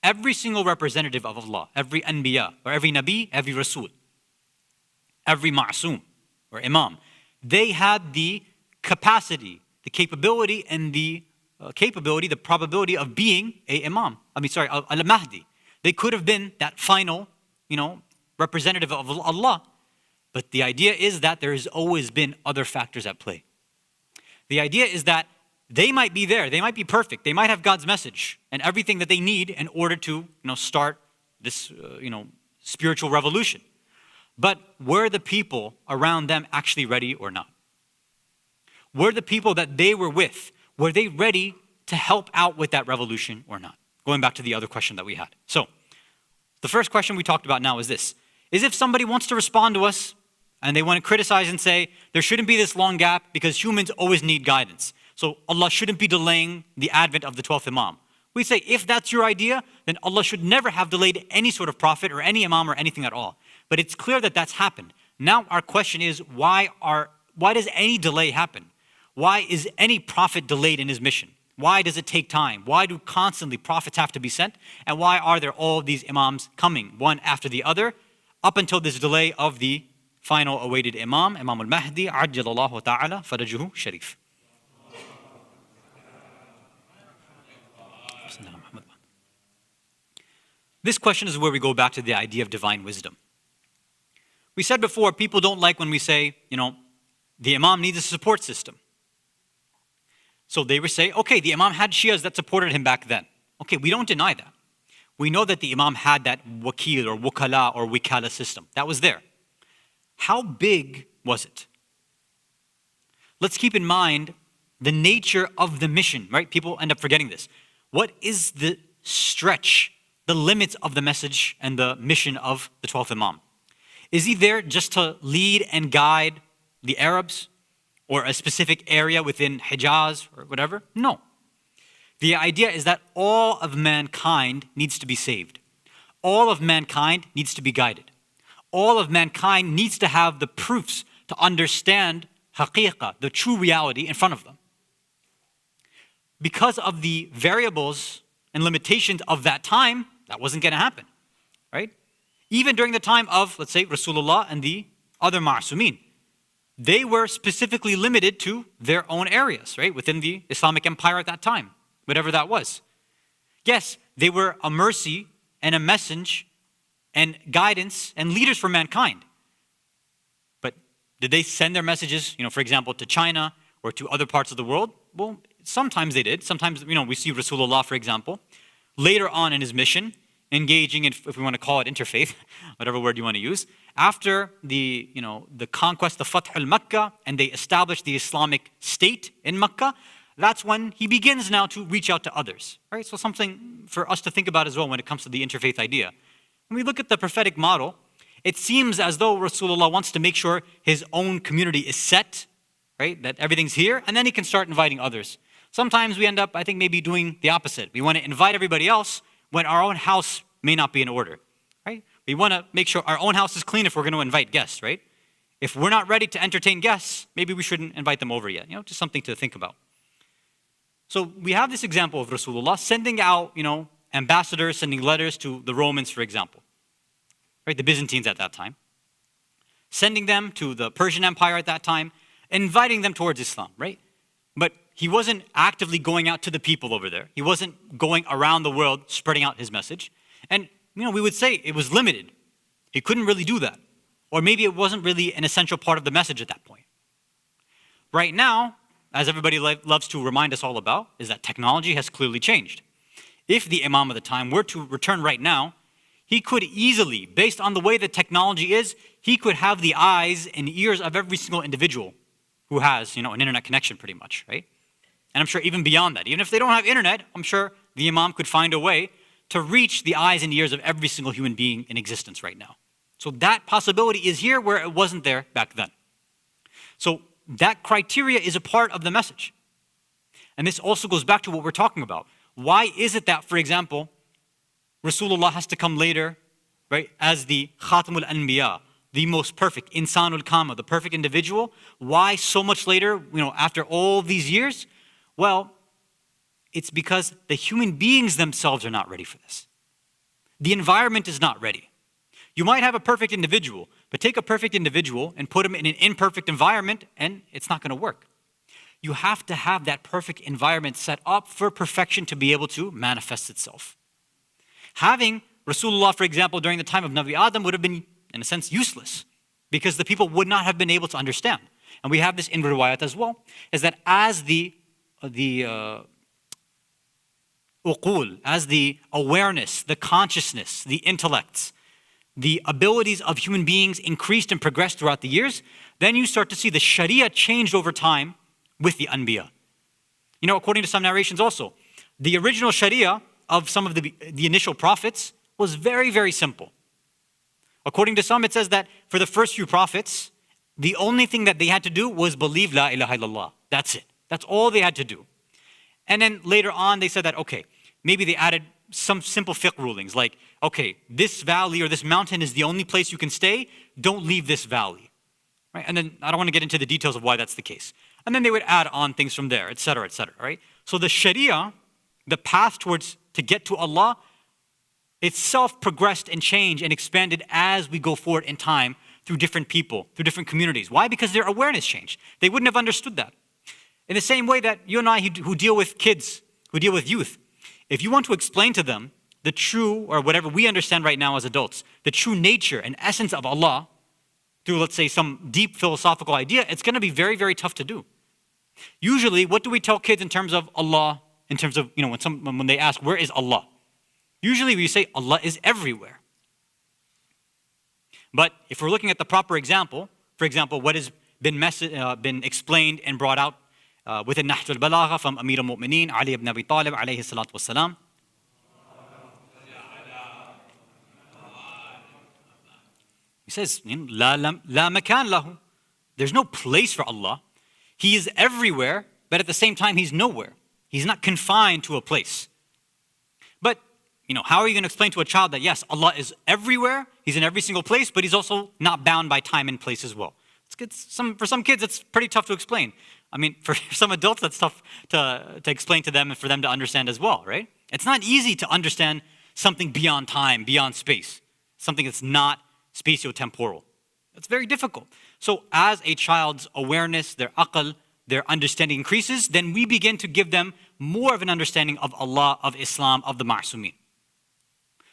Every single representative of Allah, every anbiya, or every nabi, every rasul, every ma'asum, or imam, they had the capacity, the capability, and the probability of being Al-Mahdi. They could have been that final, representative of Allah. But the idea is that there has always been other factors at play. The idea is that they might be there, they might be perfect, they might have God's message and everything that they need in order to, start this, spiritual revolution. But were the people around them actually ready or not? Were the people that they were with, were they ready to help out with that revolution or not? Going back to the other question that we had. So, the first question we talked about now is this. Is if somebody wants to respond to us and they want to criticize and say, there shouldn't be this long gap because humans always need guidance. So Allah shouldn't be delaying the advent of the 12th Imam. We say, if that's your idea, then Allah should never have delayed any sort of prophet or any Imam or anything at all. But it's clear that that's happened. Now our question is, why does any delay happen? Why is any prophet delayed in his mission? Why does it take time? Why do constantly prophets have to be sent? And why are there all these Imams coming, one after the other, up until this delay of the final awaited Imam, Imam Al-Mahdi, Ajjalallahu ta'ala farajuhu sharif. This question is where we go back to the idea of divine wisdom. We said before, people don't like when we say, the Imam needs a support system. So they would say, okay, the Imam had Shias that supported him back then. Okay, we don't deny that. We know that the Imam had that wakil or wukala or wikala system. That was there. How big was it? Let's keep in mind the nature of the mission, right? People end up forgetting this. What is the stretch, the limits of the message and the mission of the 12th Imam? Is he there just to lead and guide the Arabs or a specific area within Hijaz or whatever? No. The idea is that all of mankind needs to be saved. All of mankind needs to be guided. All of mankind needs to have the proofs to understand haqiqah, the true reality in front of them. Because of the variables and limitations of that time, that wasn't going to happen, right? Even during the time of, let's say, Rasulullah and the other Ma'asumin, they were specifically limited to their own areas, right? Within the Islamic empire at that time, whatever that was. Yes, they were a mercy and a message and guidance and leaders for mankind. But did they send their messages, for example, to China or to other parts of the world? Well, sometimes they did. Sometimes, we see Rasulullah, for example, later on in his mission, engaging in, if we want to call it interfaith, whatever word you want to use, after the conquest of Fath al-Makkah and they established the Islamic state in Makkah, that's when he begins now to reach out to others, right? So something for us to think about as well when it comes to the interfaith idea. When we look at the prophetic model, it seems as though Rasulullah wants to make sure his own community is set, right? That everything's here, and then he can start inviting others. Sometimes we end up, I think, maybe doing the opposite. We want to invite everybody else when our own house may not be in order, right? We want to make sure our own house is clean if we're going to invite guests, right? If we're not ready to entertain guests, maybe we shouldn't invite them over yet. Just something to think about. So we have this example of Rasulullah sending out, ambassadors, sending letters to the Romans, for example, right? The Byzantines at that time. Sending them to the Persian Empire at that time, inviting them towards Islam, right? But he wasn't actively going out to the people over there. He wasn't going around the world spreading out his message. And, we would say it was limited. He couldn't really do that. Or maybe it wasn't really an essential part of the message at that point. Right now, as everybody loves to remind us all about, is that technology has clearly changed. If the Imam of the time were to return right now, he could easily, based on the way the technology is, he could have the eyes and ears of every single individual who has, an internet connection pretty much, right? And I'm sure even beyond that, even if they don't have internet, I'm sure the Imam could find a way to reach the eyes and ears of every single human being in existence right now. So that possibility is here where it wasn't there back then. So that criteria is a part of the message. And this also goes back to what we're talking about. Why is it that, for example, Rasulullah has to come later, right, as the Khatamul Anbiya, the most perfect, Insanul Kama, the perfect individual? Why so much later, after all these years? Well, it's because the human beings themselves are not ready for this. The environment is not ready. You might have a perfect individual, but take a perfect individual and put him in an imperfect environment and it's not going to work. You have to have that perfect environment set up for perfection to be able to manifest itself. Having Rasulullah, for example, during the time of Nabi Adam would have been, in a sense, useless because the people would not have been able to understand. And we have this in riwayat as well, is that as the uqul, as the awareness, the consciousness, the intellects, the abilities of human beings increased and progressed throughout the years, then you start to see the Sharia changed over time with the Anbiya. According to some narrations also, the original Sharia of some of the initial prophets was very, very simple. According to some, it says that for the first few prophets, the only thing that they had to do was believe La ilaha illallah. That's it. That's all they had to do. And then later on, they said that, okay, maybe they added some simple fiqh rulings like, okay, this valley or this mountain is the only place you can stay. Don't leave this valley. Right? And then I don't want to get into the details of why that's the case. And then they would add on things from there, et cetera, right? So the Sharia, the path to get to Allah, itself progressed and changed and expanded as we go forward in time through different people, through different communities. Why? Because their awareness changed. They wouldn't have understood that. In the same way that you and I who deal with kids, who deal with youth, if you want to explain to them the true, or whatever we understand right now as adults, the true nature and essence of Allah, through, let's say, some deep philosophical idea, it's going to be very, very tough to do. Usually, what do we tell kids in terms of Allah, in terms of, when they ask, where is Allah? Usually we say Allah is everywhere. But if we're looking at the proper example, for example, what has been explained and brought out within Nahj al-Balagha from Amir al-Mu'mineen, Ali ibn Abi Talib, alayhi salatu wasalam. He says, La makan lahu. There's no place for Allah. He is everywhere, but at the same time, He's nowhere. He's not confined to a place. But, how are you going to explain to a child that, yes, Allah is everywhere, He's in every single place, but He's also not bound by time and place as well? For some kids, it's pretty tough to explain. I mean, for some adults, that's tough to explain to them and for them to understand as well, right? It's not easy to understand something beyond time, beyond space, something that's not spatio-temporal. It's very difficult. So as a child's awareness, their aql, their understanding increases, then we begin to give them more of an understanding of Allah, of Islam, of the Ma'sumin.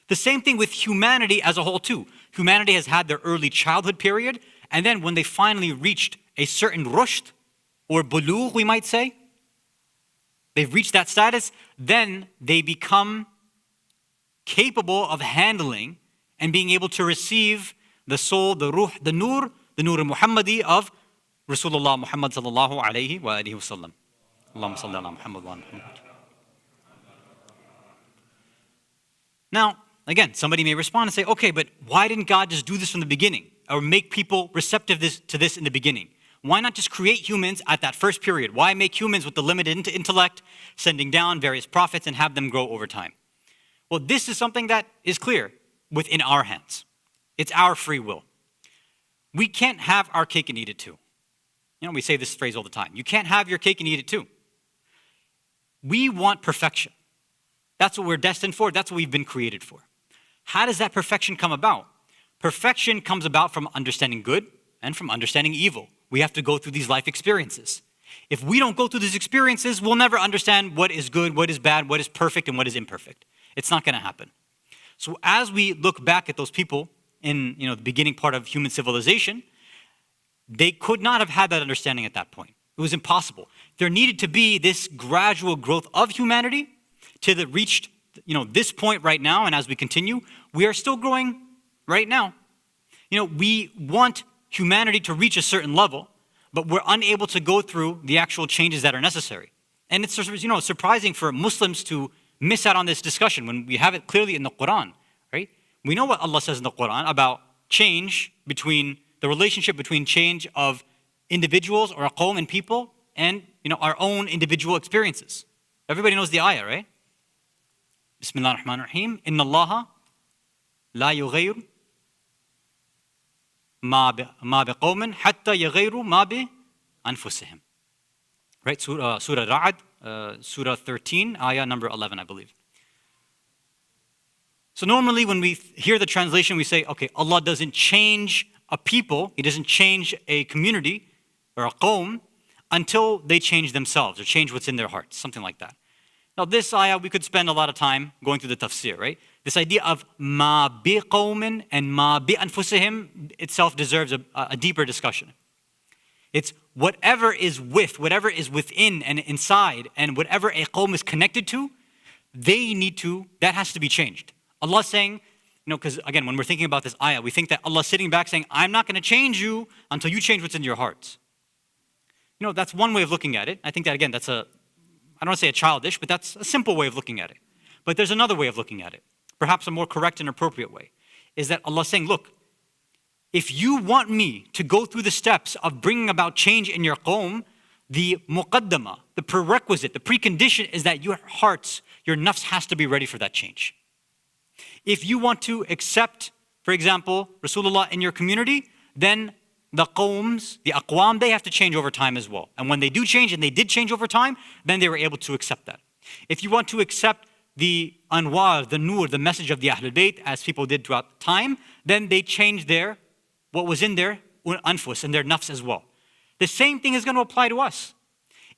The same thing with humanity as a whole too. Humanity has had their early childhood period, and then when they finally reached a certain rushd, or bulugh we might say, they've reached that status, then they become capable of handling and being able to receive the soul, the ruh, the nur al-Muhammadi of Rasulullah Muhammad sallallahu alayhi wa alihi wa sallam. Allahumma salli ala Muhammad wa ala Muhammad. Now, again, somebody may respond and say, okay, but why didn't God just do this from the beginning? Or make people receptive to this in the beginning? Why not just create humans at that first period? Why make humans with the limited intellect, sending down various prophets and have them grow over time? Well, this is something that is clear within our hands. It's our free will. We can't have our cake and eat it too. We say this phrase all the time. You can't have your cake and eat it too. We want perfection. That's what we're destined for. That's what we've been created for. How does that perfection come about? Perfection comes about from understanding good and from understanding evil. We have to go through these life experiences. If we don't go through these experiences, we'll never understand what is good, what is bad, what is perfect, and what is imperfect. It's not going to happen. So as we look back at those people in the beginning part of human civilization, they could not have had that understanding at that point. It was impossible. There needed to be this gradual growth of humanity till it reached this point right now, and as we continue, we are still growing right now. We want humanity to reach a certain level, but we're unable to go through the actual changes that are necessary. And it's surprising for Muslims to miss out on this discussion when we have it clearly in the Quran, right? We know what Allah says in the Quran about change between the relationship between change of individuals or a qawm and people and our own individual experiences. Everybody knows the ayah, right? Bismillah ar-Rahman ar-Rahim. Inna Allaha la yughayr ma biqawmin hatta yughayru ma bi anfusihim. Right? Surah Ra'ad, Surah 13, ayah number 11, I believe. So normally when we hear the translation, we say, okay, Allah doesn't change a people, He doesn't change a community or a qawm until they change themselves or change what's in their hearts, something like that. Now this ayah, we could spend a lot of time going through the tafsir, right? This idea of ma bi qawmin and ma bi anfusihim itself deserves a deeper discussion. It's whatever is within and inside, and whatever a qawm is connected to, that has to be changed. Allah saying, because again, when we're thinking about this ayah, we think that Allah's sitting back saying, I'm not going to change you until you change what's in your hearts. That's one way of looking at it. I think that again, I don't want to say a childish, but that's a simple way of looking at it. But there's another way of looking at it, perhaps a more correct and appropriate way, is that Allah saying, look, if you want me to go through the steps of bringing about change in your qawm, the muqaddama, the prerequisite, the precondition is that your hearts, your nafs has to be ready for that change. If you want to accept, for example, Rasulullah in your community, then the qawms, the aqwam, they have to change over time as well. And when they do change, and they did change over time, then they were able to accept that. If you want to accept the anwar, the nur, the message of the Ahlul Bayt, as people did throughout time, then they changed what was in their anfus and their nafs as well. The same thing is going to apply to us.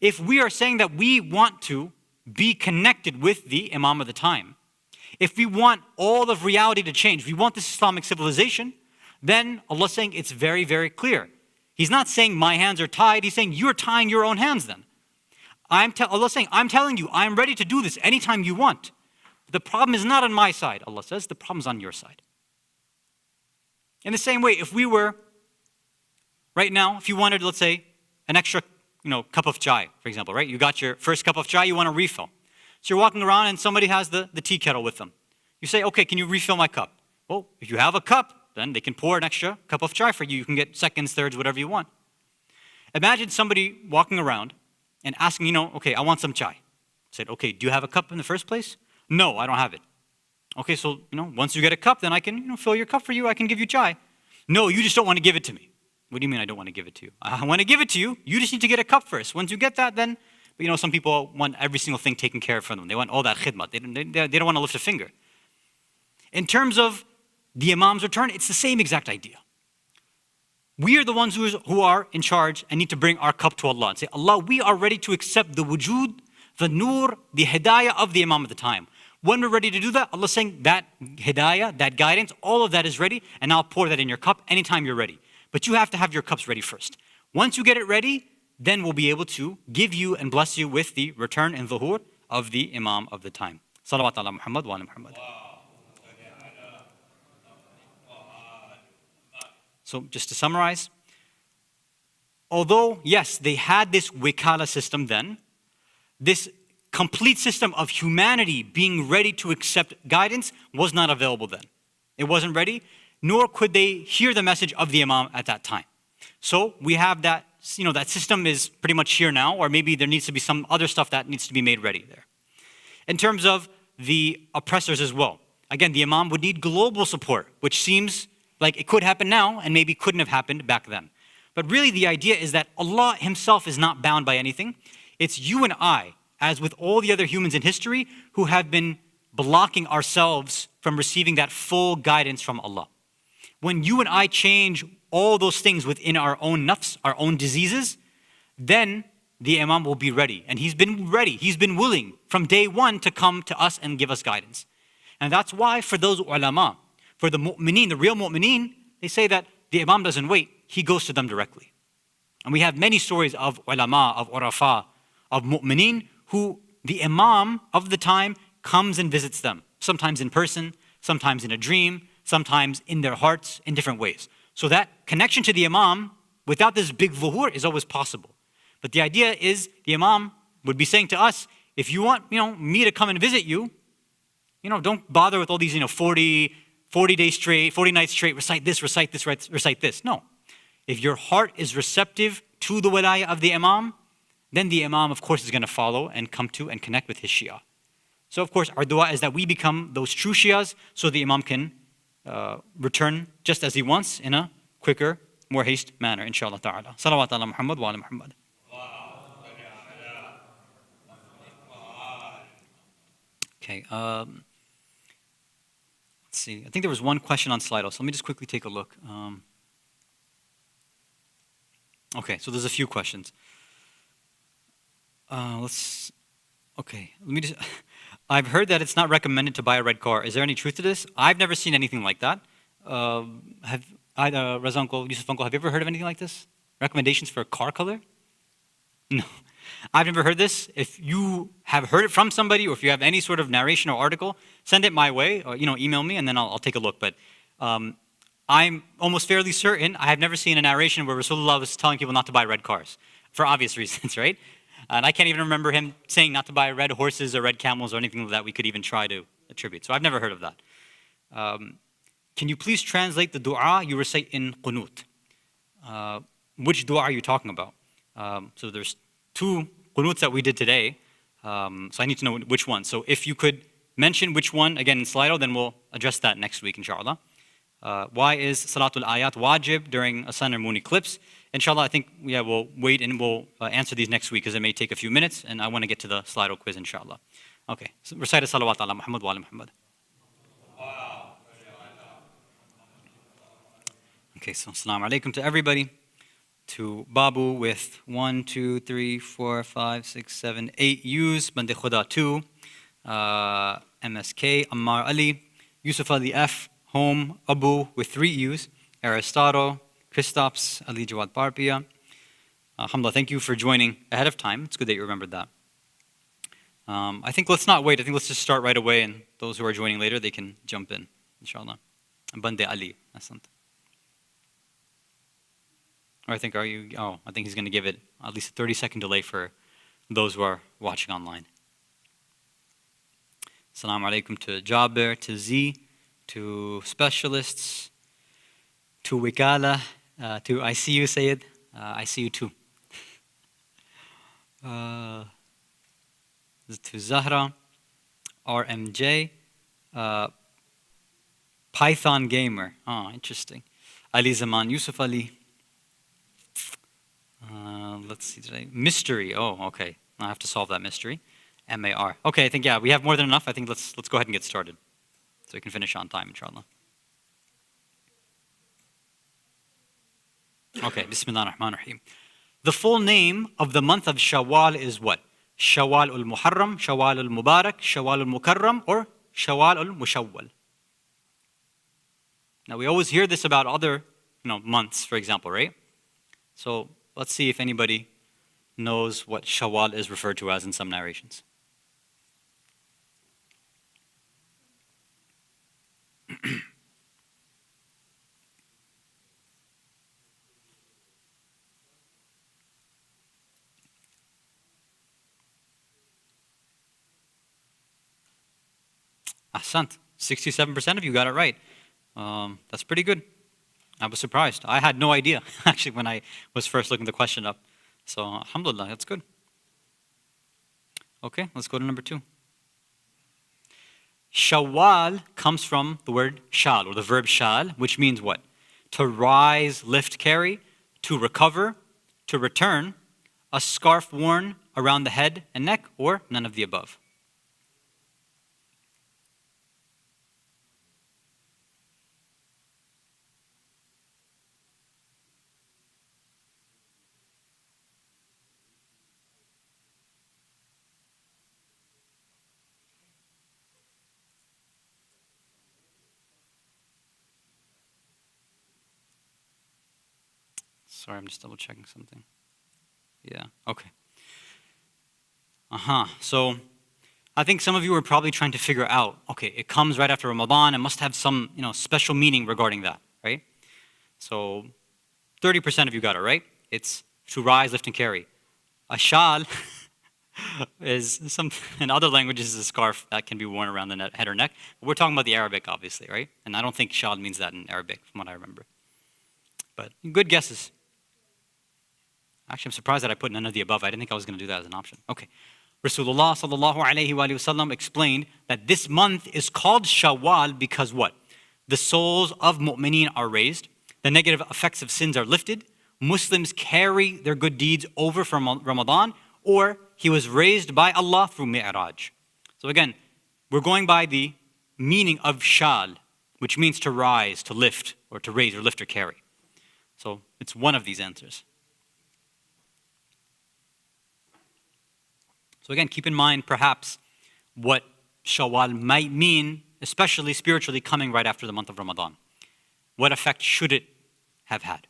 If we are saying that we want to be connected with the Imam of the time, if we want all of reality to change, we want this Islamic civilization, then Allah is saying it's very, very clear. He's not saying my hands are tied, He's saying you're tying your own hands then. Allah is saying, I'm telling you, I'm ready to do this anytime you want. The problem is not on my side, Allah says, the problem is on your side. In the same way, if we were, right now, if you wanted, let's say, an extra cup of chai, for example, right? You got your first cup of chai, you want a refill. So you're walking around and somebody has the tea kettle with them. You say, okay, can you refill my cup? Well, if you have a cup, then they can pour an extra cup of chai for you. You can get seconds, thirds, whatever you want. Imagine somebody walking around and asking, okay, I want some chai. Said, okay, do you have a cup in the first place? No, I don't have it. Okay, so, once you get a cup, then I can, fill your cup for you. I can give you chai. No, you just don't want to give it to me. What do you mean I don't want to give it to you? I want to give it to you. You just need to get a cup first. Once you get that, then, some people want every single thing taken care of for them. They want all that khidmat. They don't want to lift a finger. In terms of the Imam's return, it's the same exact idea. We are the ones who are in charge and need to bring our cup to Allah and say, Allah, we are ready to accept the wujud, the nur, the hidayah of the Imam at the time. When we're ready to do that, Allah's saying that hidayah, that guidance, all of that is ready, and I'll pour that in your cup anytime you're ready. But you have to have your cups ready first. Once you get it ready, then we'll be able to give you and bless you with the return and dhuhur of the Imam of the time. Salawat ala Muhammad wa ala Muhammad. So just to summarize, although, yes, they had this wikala system then, this complete system of humanity being ready to accept guidance was not available then. It wasn't ready, nor could they hear the message of the Imam at that time. So we have that, that system is pretty much here now, or maybe there needs to be some other stuff that needs to be made ready there. In terms of the oppressors as well, again, the Imam would need global support, which seems like it could happen now and maybe couldn't have happened back then. But really the idea is that Allah Himself is not bound by anything. It's you and I, as with all the other humans in history, who have been blocking ourselves from receiving that full guidance from Allah. When you and I change all those things within our own nafs, our own diseases, then the Imam will be ready. And he's been ready, he's been willing from day one to come to us and give us guidance. And that's why for those ulama, for the mu'mineen, the real mu'mineen, they say that the Imam doesn't wait, he goes to them directly. And we have many stories of ulama, of urafa, of mu'mineen, who the Imam of the time comes and visits them, sometimes in person, sometimes in a dream, sometimes in their hearts, in different ways. So that connection to the Imam, without this big zuhur, is always possible. But the idea is, the Imam would be saying to us, if you want, me to come and visit you, don't bother with all these, 40 days straight, 40 nights straight, recite this, recite this, recite this. No. If your heart is receptive to the wilayah of the Imam, then the Imam, of course, is going to follow and come to and connect with his Shia. So, of course, our dua is that we become those true Shias so the Imam can return just as he wants in a quicker, more haste manner, inshallah ta'ala. Salawat ala Muhammad wa ala Muhammad. Okay, let's see. I think there was one question on Slido, so let me just quickly take a look. Okay, so there's a few questions. I've heard that it's not recommended to buy a red car. Is there any truth to this? I've never seen anything like that. Raza uncle, Yusuf uncle, have you ever heard of anything like this? Recommendations for a car color? No. I've never heard this. If you have heard it from somebody, or if you have any sort of narration or article, send it my way, or email me, and then I'll take a look. But I'm almost fairly certain I have never seen a narration where Rasulullah was telling people not to buy red cars, for obvious reasons, right? And I can't even remember him saying not to buy red horses or red camels or anything that we could even try to attribute. So I've never heard of that. Can you please translate the dua you recite in qunut? Which dua are you talking about? So there's 2 qunuts that we did today. So I need to know which one. So if you could mention which one, again in Slido, then we'll address that next week, inshallah. Why is Salatul Ayat wajib during a sun or moon eclipse? Inshallah, I think we'll wait and we'll answer these next week because it may take a few minutes and I want to get to the Slido quiz, inshallah. Okay, so recite a salawat ala Muhammad wa ala Muhammad. Okay, so assalamu alaikum to everybody. To Babu with 1, 2, 3, 4, 5, 6, 7, 8 U's, Bande Khuda 2, MSK, Ammar Ali, Yusuf Ali F, Home, Abu with 3 U's, Aristotle, Kristaps, Ali Jawad Parpia. Alhamdulillah, thank you for joining ahead of time. It's good that you remembered that. I think let's not wait. I think let's just start right away, and those who are joining later, they can jump in, inshallah. Bande Ali, Asant. Or I think, are you? Oh, I think he's going to give it at least a 30-second delay for those who are watching online. Assalamu alaikum to Jabir, to Z, to specialists, to Wikala, to I see you, Sayyid. I see you too. To Zahra, RMJ, Python Gamer. Oh, interesting. Ali Zaman, Yusuf Ali. Let's see today. Mystery. Oh, okay. I have to solve that mystery. MAR. Okay, I think, yeah, we have more than enough. I think let's go ahead and get started so we can finish on time, inshallah. Okay, Bismillah ar-Rahman ar-Rahim. The full name of the month of Shawaal is what? Shawaal al-Muharram, Shawaal al-Mubarak, Shawaal al-Mukarram, or Shawaal al-Mushawwal? Now, we always hear this about other months, for example, right? So let's see if anybody knows what Shawaal is referred to as in some narrations. Ahsant. 67% of you got it right. That's pretty good. I was surprised. I had no idea, actually, when I was first looking the question up. So, alhamdulillah, that's good. Okay, let's go to number 2. Shawaal comes from the word shal, or the verb shal, which means what? To rise, lift, carry, to recover, to return, a scarf worn around the head and neck, or none of the above. Sorry, I'm just double checking something. Yeah, okay. So I think some of you are probably trying to figure out, okay, it comes right after Ramadan, it must have some, special meaning regarding that, right? So 30% of you got it right. It's to rise, lift, and carry. A shal is in other languages is a scarf that can be worn around the head or neck. But we're talking about the Arabic, obviously, right? And I don't think shal means that in Arabic, from what I remember. But good guesses. Actually, I'm surprised that I put none of the above. I didn't think I was going to do that as an option. Okay. Rasulullah sallallahu alayhi wa sallam explained that this month is called Shawaal because what? The souls of mu'mineen are raised. The negative effects of sins are lifted. Muslims carry their good deeds over from Ramadan, or he was raised by Allah through Mi'raj. So again, we're going by the meaning of shal, which means to rise, to lift, or to raise, or lift, or carry. So it's one of these answers. So again, keep in mind perhaps what Shawaal might mean, especially spiritually coming right after the month of Ramadan. What effect should it have had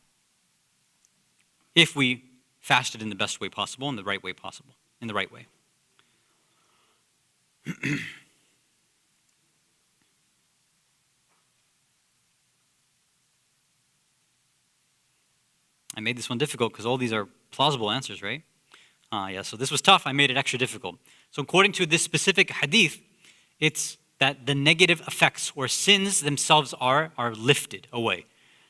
if we fasted in the best way possible, in the right way possible, in the right way? I made this one difficult because all these are plausible answers, right? Yeah, so this was tough. I made it extra difficult. So according to this specific hadith, it's that the negative effects or sins themselves are lifted away.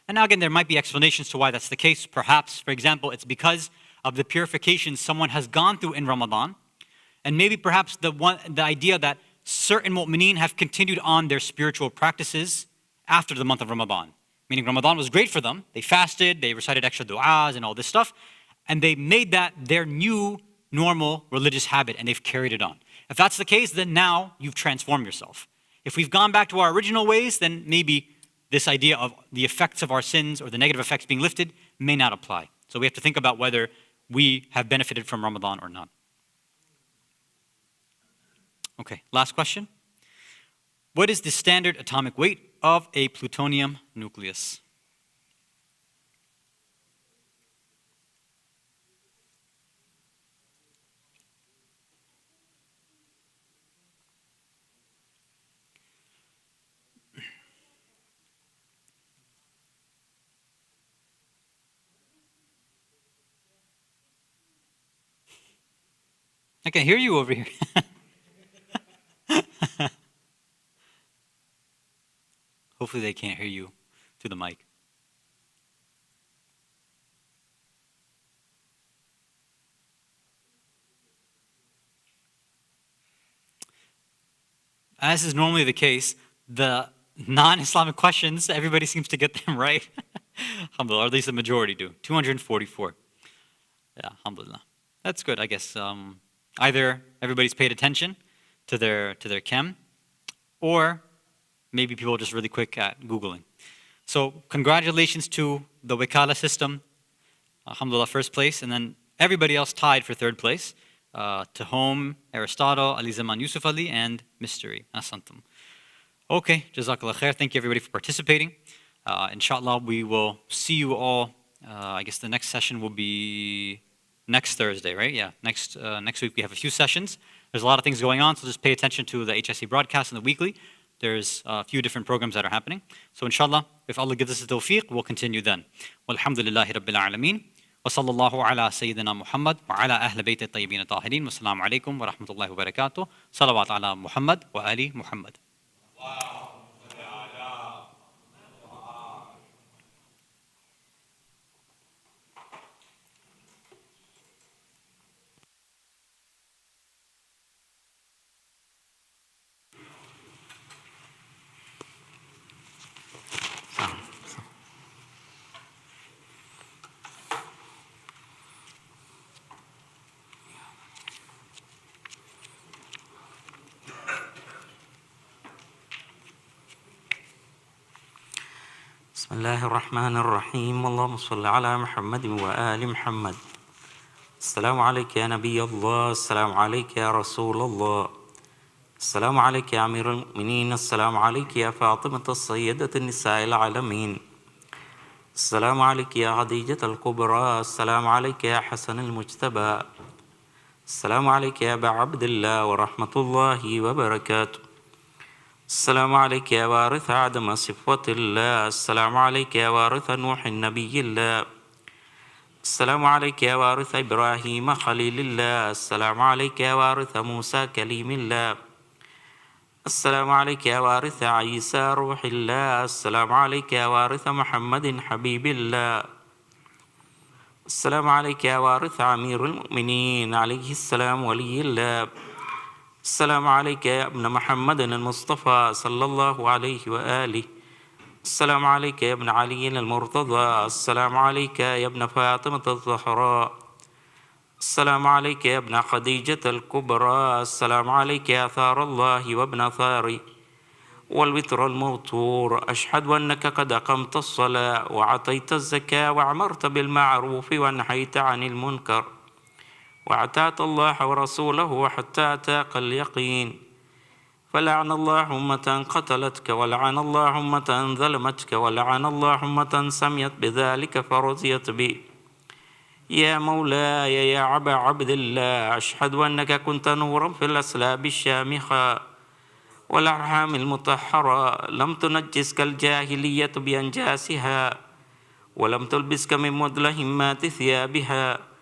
And now again, there might be explanations to why that's the case. Perhaps, for example, it's because of the purification someone has gone through in Ramadan. And maybe perhaps the idea that certain mu'mineen have continued on their spiritual practices after the month of Ramadan. Meaning Ramadan was great for them. They fasted, they recited extra du'as and all this stuff. And they made that their new normal religious habit, and they've carried it on. If that's the case, then now you've transformed yourself. If we've gone back to our original ways, then maybe this idea of the effects of our sins or the negative effects being lifted may not apply. So we have to think about whether we have benefited from Ramadan or not. Okay, last question. What is the standard atomic weight of a plutonium nucleus? I can hear you over here. Hopefully they can't hear you through the mic. As is normally the case, the non-Islamic questions, everybody seems to get them right. Alhamdulillah, or at least the majority do. 244. Yeah, alhamdulillah. That's good, I guess. Either everybody's paid attention to their chem, or maybe people are just really quick at Googling. So congratulations to the Wikala system. Alhamdulillah, first place, and then everybody else tied for third place. Tahom, Aristotle, Ali Zaman Yusuf Ali, and Mystery. Asantum. Okay, Jazakallah khair. Thank you everybody for participating. Inshallah, we will see you all. I guess the next session will be next Thursday, right? Yeah, next week we have a few sessions. There's a lot of things going on, so just pay attention to the HIC broadcast and the weekly. There's a few different programs that are happening. So inshallah, if Allah gives us the tawfiq, we'll continue then. Walhamdulillahi Rabbil Alameen. وصلى الله على سيدنا محمد وعلى أهل بيت الطيبين الطاهرين والسلام عليكم ورحمة الله وبركاته صلوات على محمد وآل محمد. بسم الله الرحمن الرحيم اللهم صل على محمد وآل محمد. السلام عليك يا نبي الله، السلام عليك يا رسول الله، السلام عليك يا أمير المؤمنين، السلام عليك يا فاطمة السيدة النساء العالمين، السلام عليك يا خديجة الكبرى، السلام عليك يا حسن المجتبى، السلام عليك يا أبا عبد الله ورحمة الله وبركاته، السلام عليك يا وارث آدم صفوة الله، السلام عليك يا وارث نوح النبي الله، السلام عليك يا وارث إبراهيم خليل الله، السلام عليك يا وارث موسى كليم الله، السلام عليك يا وارث عيسى روح الله، السلام عليك يا وارث محمد حبيب الله، السلام عليك يا وارث أمير المؤمنين عليه السلام ولي الله، السلام عليك يا ابن محمد المصطفى صلى الله عليه وآله، السلام عليك يا ابن علي المرتضى، السلام عليك يا ابن فاطمة الزهراء، السلام عليك يا ابن خديجة الكبرى، السلام عليك يا ثار الله وابن ثاري والوتر الموتور، أشهد أنك قد أقمت الصلاة وأعطيت الزكاة وأمرت بالمعروف ونهيت عن المنكر وأطعت الله ورسوله حتى أتاك اليقين، فلعن الله أمة قتلتك ولعن الله أمة ظلمتك ولعن الله أمة سميت بذلك فرضيت به. يا مولاي يا أبا عبد الله، أشهد أنك كنت نورا في الأسلاب الشامخة والأرحام المطهرة، لم تنجسك الجاهلية بأنجاسها ولم تلبسك من مدلهمات ثيابها،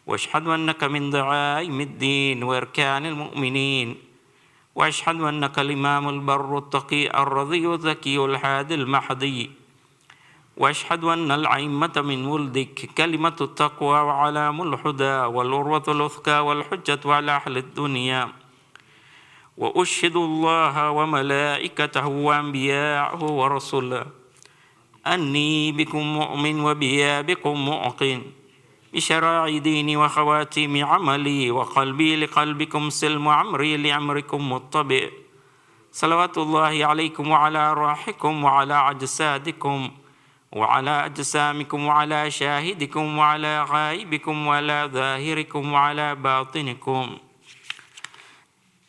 واشهد أنك من دعائم الدين وأركان المؤمنين، واشهد أنك الإمام البر التقي الرضي الذكي الحادي المهدي، واشهد أن الأئمة من ولدك كلمة التقوى وعلام الهدى والعروة الوثقى والحجة على أهل الدنيا، وأشهد الله وملائكته وأنبياءه ورسله أني بكم مؤمن وبكم موقن بشرائع ديني وخواتيم عملي، وقلبي لقلبكم سلم عمري لأمركم مطبع، صلوات الله عليكم وعلى أرواحكم وعلى أجسادكم وعلى أجسامكم وعلى شاهدكم وعلى غائبكم وعلى ظاهركم وعلى باطنكم.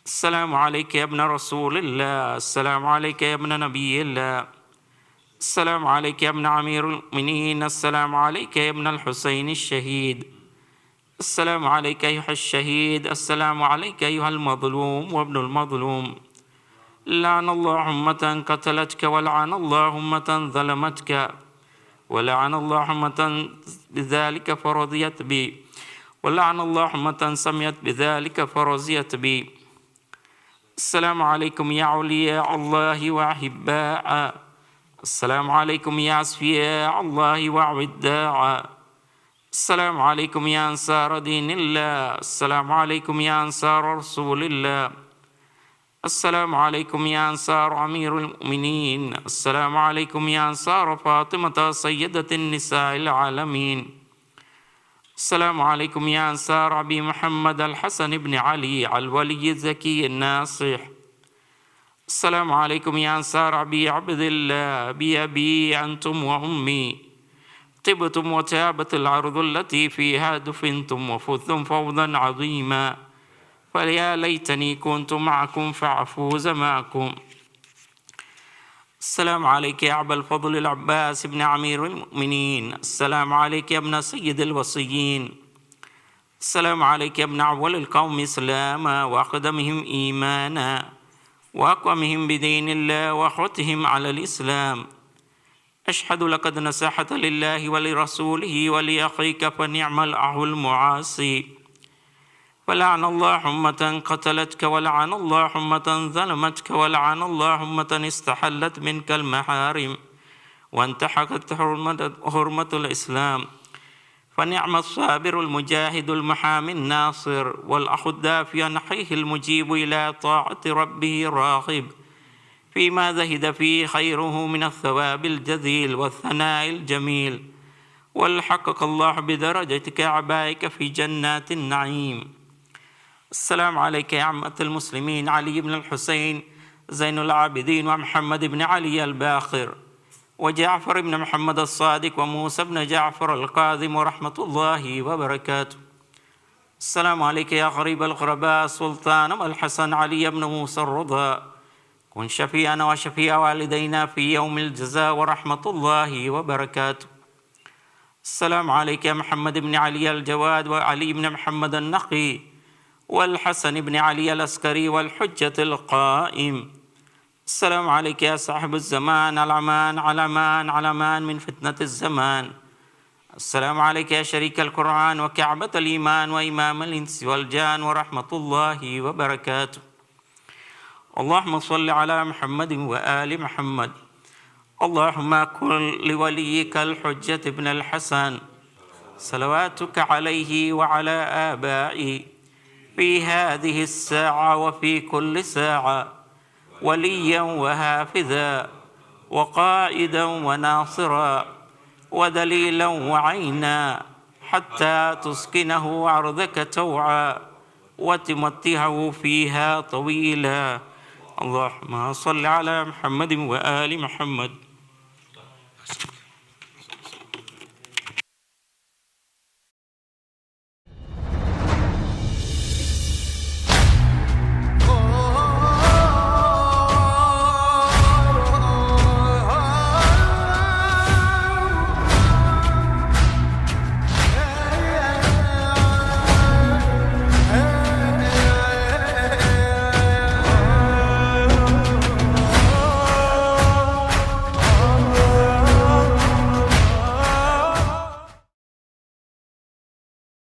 السلام عليك يا ابن رسول الله، السلام عليك يا ابن نبي الله، السلام عليك يا ابن أمير المؤمنين، السلام عليك يا ابن الحسين الشهيد، السلام عليك أيها الشهيد، السلام عليك أيها المظلوم وابن المظلوم، لعن الله أمة قتلتك ولعن الله أمة ظلمتك ولعن الله أمة بذلك فرضيت بي، ولعن الله أمة سميت بذلك فرزيت به. السلام عليكم يا أولياء الله وأحباء. السلام عليكم يا أصفياء الله وأوداعا. السلام عليكم يا أنصار دين الله. السلام عليكم يا أنصار رسول الله. السلام عليكم يا أنصار أمير المؤمنين. السلام عليكم يا أنصار فاطمة سيدة النساء العالمين. السلام عليكم يا أنصار أبي محمد الحسن بن علي الولي الزكي الناصح. السلام عليكم يا أنصار أبي عبد الله بأبي أنتم وأمي. طبتم وتابت الأرض التي فيها دفنتم وفزتم فوزا عظيما، فيا ليتني كنت معكم فأفوز معكم. السلام عليك يا أبا الفضل العباس بن أمير المؤمنين. السلام عليك يا ابن سيد الوصيين. السلام عليك يا ابن أول القوم إسلاما وأقدمهم إيمانا وأقومهم بدين الله وأخوتهم على الإسلام. أشهد لقد نصحت لله ولرسوله ولأخيك فنعم الأخ المعاصي. ولعن الله أمة قتلتك، ولعن الله أمة ظلمتك، ولعن الله أمة استحلت منك المحارم وانتحكت حرمة الإسلام. فنعم الصابر المجاهد المحامي الناصر والأخ الدافي عن أخيه المجيب إلى طاعة ربه راغب فيما زهد فيه خيره من الثواب الجزيل والثناء الجميل، والحقق الله بدرجتك أعبائك في جنات النعيم. السلام عليك يا عمة المسلمين علي بن الحسين زين العابدين ومحمد بن علي الباقر وجعفر بن محمد الصادق وموسى بن جعفر القاذم ورحمة الله وبركاته. السلام عليك يا غريب الغرباء سلطان الحسن علي بن موسى الرضا، كن شفيعنا وشفيع والدينا في يوم الجزاء ورحمة الله وبركاته. السلام عليك يا محمد بن علي الجواد وعلي بن محمد النقي والحسن بن علي العسكري والحجة القائم. السلام عليك يا صاحب الزمان الأمان علمان علمان من فتنة الزمان. السلام عليك يا شريك القرآن وكعبة الإيمان وإمام الإنس والجان ورحمة الله وبركاته. اللهم صل على محمد وآل محمد. اللهم كن لوليك الحجة ابن الحسن صلواتك عليه وعلى آبائه في هذه الساعة وفي كل ساعة وليا وحافظا وقائدا وناصرا ودليلا وعينا حتى تسكنه أرضك توعا وتمتعه فيها طويلا. اللهم صل على محمد وآل محمد.